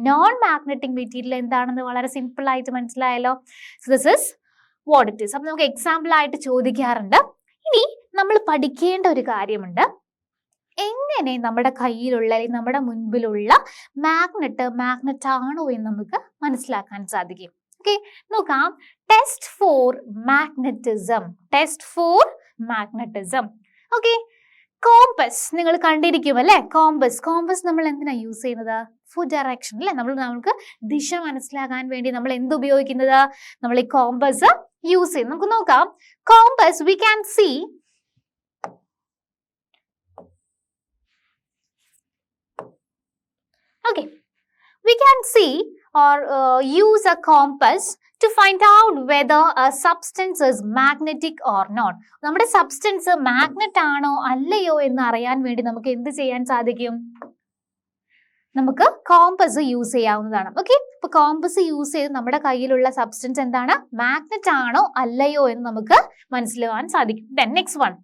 നോൺ മാഗ്നറ്റിക് മെറ്റീരിയൽ എന്താണെന്ന് വളരെ സിമ്പിൾ ആയിട്ട് മനസ്സിലായല്ലോ. So this is what it is. അപ്പൊ നമുക്ക് എക്സാമ്പിൾ ആയിട്ട് ചോദിക്കാറുണ്ട്. ഇനി നമ്മൾ പഠിക്കേണ്ട ഒരു കാര്യമുണ്ട്. എങ്ങനെ നമ്മുടെ കയ്യിലുള്ള അല്ലെങ്കിൽ നമ്മുടെ മുൻപിലുള്ള മാഗ്നറ്റ് ആണോ എന്ന് നമുക്ക് മനസ്സിലാക്കാൻ സാധിക്കും. ഓക്കെ, നോക്കാം. Test for magnetism. Okay, compass നിങ്ങൾ കണ്ടിരിക്കും അല്ലെ? കോമ്പസ് നമ്മൾ എന്തിനാ യൂസ് ചെയ്യുന്നത്? ഫോർ ഡയറക്ഷൻ അല്ലെ? നമുക്ക് ദിശ മനസ്സിലാക്കാൻ വേണ്ടി നമ്മൾ എന്ത് ഉപയോഗിക്കുന്നത്? നമ്മൾ ഈ കോമ്പസ് യൂസ് ചെയ്യും. നമുക്ക് നോക്കാം. Compass we can see okay, we can see or use a compass to find out whether a substance is magnetic or not. നമ്മുടെ സബ്സ്റ്റൻസ് മാഗ്നറ്റ് ആണോ അല്ലയോ എന്ന് അറിയാൻ വേണ്ടി നമുക്ക് എന്ത് ചെയ്യാൻ സാധിക്കും? നമുക്ക് കോമ്പസ് യൂസ് ചെയ്യാവുന്നതാണ്. ഓക്കെ, ഇപ്പൊ കോമ്പസ് യൂസ് ചെയ്ത് നമ്മുടെ കയ്യിലുള്ള സബ്സ്റ്റൻസ് എന്താണ്? മാഗ്നറ്റ് ആണോ അല്ലയോ എന്ന് നമുക്ക് മനസ്സിലാക്കാൻ സാധിക്കും. Then next one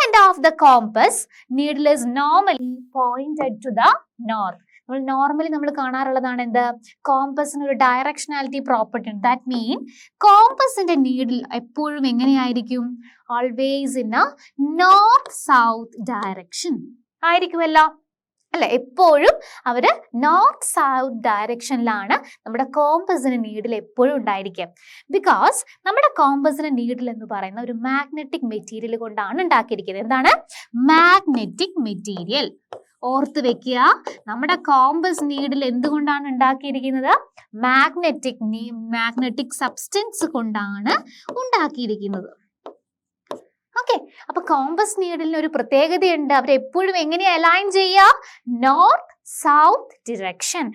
end of the compass needle is normally pointed to the north. Normally നമ്മൾ കാണാറുള്ളതാണ് എന്ത്? കോമ്പസിന് ഒരു ഡയറക്ഷനാലിറ്റി പ്രോപ്പർട്ടി ഉണ്ട്. ദാറ്റ് മീൻ കോമ്പസിന്റെ നീഡിൽ എപ്പോഴും എങ്ങനെയായിരിക്കും? Always in A north south direction ആയിരിക്കുമല്ലോ അല്ലെ? എപ്പോഴും അവര് നോർത്ത് സൗത്ത് ഡയറക്ഷനിലാണ് നമ്മുടെ കോമ്പസിന്റെ നീഡിൽ എപ്പോഴും ഉണ്ടായിരിക്കുക. ബിക്കോസ് നമ്മുടെ കോമ്പസിന്റെ നീഡിൽ എന്ന് പറയുന്ന ഒരു മാഗ്നറ്റിക് മെറ്റീരിയൽ കൊണ്ടാണ് ഉണ്ടാക്കിയിരിക്കുന്നത്. എന്താണ്? Magnetic material. ഓർത്ത് വെക്കുക, നമ്മുടെ കോമ്പസ് നീഡിൽ എന്തുകൊണ്ടാണ് ഉണ്ടാക്കിയിരിക്കുന്നത്? മാഗ്നറ്റിക് സബ്സ്റ്റൻസ് കൊണ്ടാണ് ഉണ്ടാക്കിയിരിക്കുന്നത്. ഓക്കെ, അപ്പൊ കോമ്പസ് നീഡിലിന് ഒരു പ്രത്യേകതയുണ്ട്. അവരെപ്പോഴും എങ്ങനെയാ അലൈൻ ചെയ്യുക? നോർത്ത് സൗത്ത് ഡിറക്ഷൻ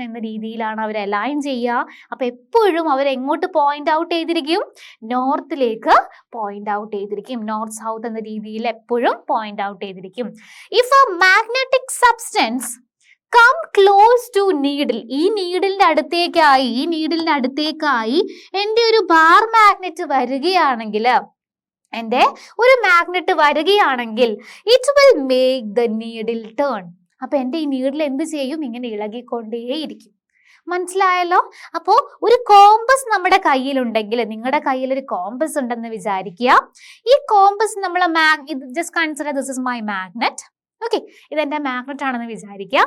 എന്ന രീതിയിലാണ് അവർ അലൈൻ ചെയ്യുക. അപ്പൊ എപ്പോഴും അവർ എങ്ങോട്ട് പോയിന്റ് ഔട്ട് ചെയ്തിരിക്കും? നോർത്തിലേക്ക് പോയിന്റ് ഔട്ട് ചെയ്തിരിക്കും. നോർത്ത് സൗത്ത് എന്ന രീതിയിൽ എപ്പോഴും പോയിന്റ് ഔട്ട് ചെയ്തിരിക്കും. If a magnetic substance come close to needle, ഈ നീഡിലിന്റെ അടുത്തേക്കായി എൻ്റെ ഒരു ബാർ മാഗ്നറ്റ് വരികയാണെങ്കിൽ, it will make the needle turn. അപ്പൊ എൻ്റെ ഈ നീഡിൽ എന്ത് ചെയ്യും? ഇങ്ങനെ ഇളകിക്കൊണ്ടേയിരിക്കും. മനസ്സിലായല്ലോ? അപ്പോ ഒരു കോമ്പസ് നമ്മുടെ കയ്യിലുണ്ടെങ്കിൽ, നിങ്ങളുടെ കയ്യിൽ ഒരു കോമ്പസ് ഉണ്ടെന്ന് വിചാരിക്കുക. ഈ കോമ്പസ് നമ്മൾ just consider this is my magnet. Okay, ഇതെന്റെ മാഗ്നറ്റ് ആണെന്ന് വിചാരിക്കുക.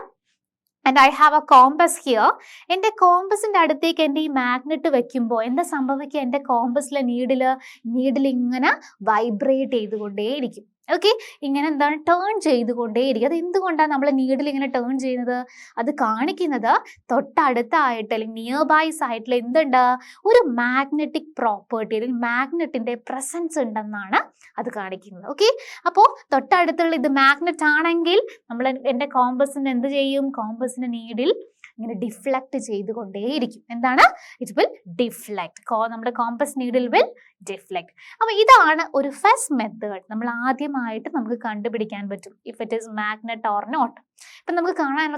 And I have a compass here. എൻ്റെ കോമ്പസിന്റെ അടുത്തേക്ക് എൻ്റെ ഈ മാഗ്നറ്റ് വെക്കുമ്പോൾ എന്താ സംഭവിക്കുക? എൻ്റെ കോമ്പസിലെ നീഡിൽ ഇങ്ങനെ വൈബ്രേറ്റ് ചെയ്തുകൊണ്ടേയിരിക്കും. ഓക്കെ, ഇങ്ങനെ എന്താണ്? ടേൺ ചെയ്തുകൊണ്ടേയിരിക്കും. അത് എന്തുകൊണ്ടാണ് നമ്മൾ നീഡിൽ ഇങ്ങനെ ടേൺ ചെയ്യുന്നത്? അത് കാണിക്കുന്നത് തൊട്ടടുത്തായിട്ട് അല്ലെങ്കിൽ നിയർ ബൈ സൈഡിൽ എന്തുണ്ട്? ഒരു മാഗ്നറ്റിക് പ്രോപ്പർട്ടി അല്ലെങ്കിൽ മാഗ്നറ്റിന്റെ പ്രസൻസ് ഉണ്ടെന്നാണ് അത് കാണിക്കുന്നത്. ഓക്കെ, അപ്പോൾ തൊട്ടടുത്തുള്ള ഇത് മാഗ്നറ്റ് ആണെങ്കിൽ നമ്മൾ എൻ്റെ കോമ്പസിന് എന്ത് ചെയ്യും? കോമ്പസിന്റെ നീഡിൽ ഇങ്ങനെ ഡിഫ്ലക്ട് ചെയ്തുകൊണ്ടേയിരിക്കും. എന്താണ്? It will deflect. നമ്മുടെ കോമ്പസ് നീഡിൽ വിൽ ഡിഫ്ലക്ട്. അപ്പൊ ഇതാണ് ഒരു ഫസ്റ്റ് മെത്തേഡ്. നമ്മൾ ആദ്യമായിട്ട് നമുക്ക് കണ്ടുപിടിക്കാൻ പറ്റും if it is magnet or not. ഇപ്പൊ നമുക്ക്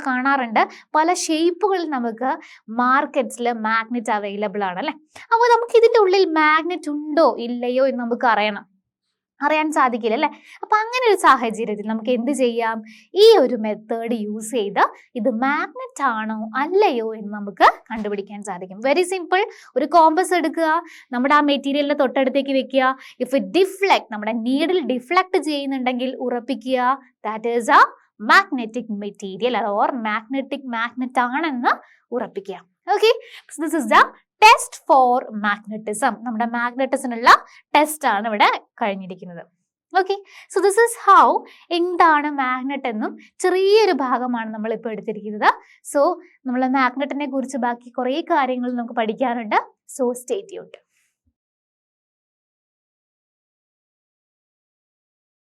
കാണാറുണ്ട് പല ഷേപ്പുകളിൽ നമുക്ക് മാർക്കറ്റ്സിൽ മാഗ്നറ്റ് അവൈലബിൾ ആണ് അല്ലെ? അപ്പോൾ നമുക്ക് ഇതിന്റെ ഉള്ളിൽ മാഗ്നറ്റ് ഉണ്ടോ ഇല്ലയോ എന്ന് നമുക്ക് അറിയണം. അറിയാൻ സാധിക്കില്ല അല്ലേ? അപ്പൊ അങ്ങനെ ഒരു സാഹചര്യത്തിൽ നമുക്ക് എന്ത് ചെയ്യാം? ഈ ഒരു മെത്തേഡ് യൂസ് ചെയ്ത് ഇത് മാഗ്നറ്റ് ആണോ അല്ലയോ എന്ന് നമുക്ക് കണ്ടുപിടിക്കാൻ സാധിക്കും. Very simple. ഒരു കോമ്പസ് എടുക്കുക, നമ്മുടെ ആ മെറ്റീരിയലിന്റെ തൊട്ടടുത്തേക്ക് വെക്കുക. ഇഫ് ഇറ്റ് ഡിഫ്ലക്ട്, നമ്മുടെ നീഡിൽ ഡിഫ്ലക്ട് ചെയ്യുന്നുണ്ടെങ്കിൽ ഉറപ്പിക്കുക that is a magnetic material or magnet ആണെന്ന് ഉറപ്പിക്കുക. Okay, this is the test for magnetism. നമ്മുടെ മാഗ്നറ്റിസിനുള്ള ടെസ്റ്റ് ആണ് ഇവിടെ കഴിഞ്ഞിരിക്കുന്നത്. Okay, so this is how എന്താണ് മാഗ്നറ്റ് എന്നും ചെറിയൊരു ഭാഗമാണ് നമ്മൾ ഇപ്പോൾ എടുത്തിരിക്കുന്നത്. സോ നമ്മൾ മാഗ്നറ്റിനെ കുറിച്ച് ബാക്കി കുറേ കാര്യങ്ങൾ നമുക്ക് പഠിക്കാനുണ്ട്. So stay tuned.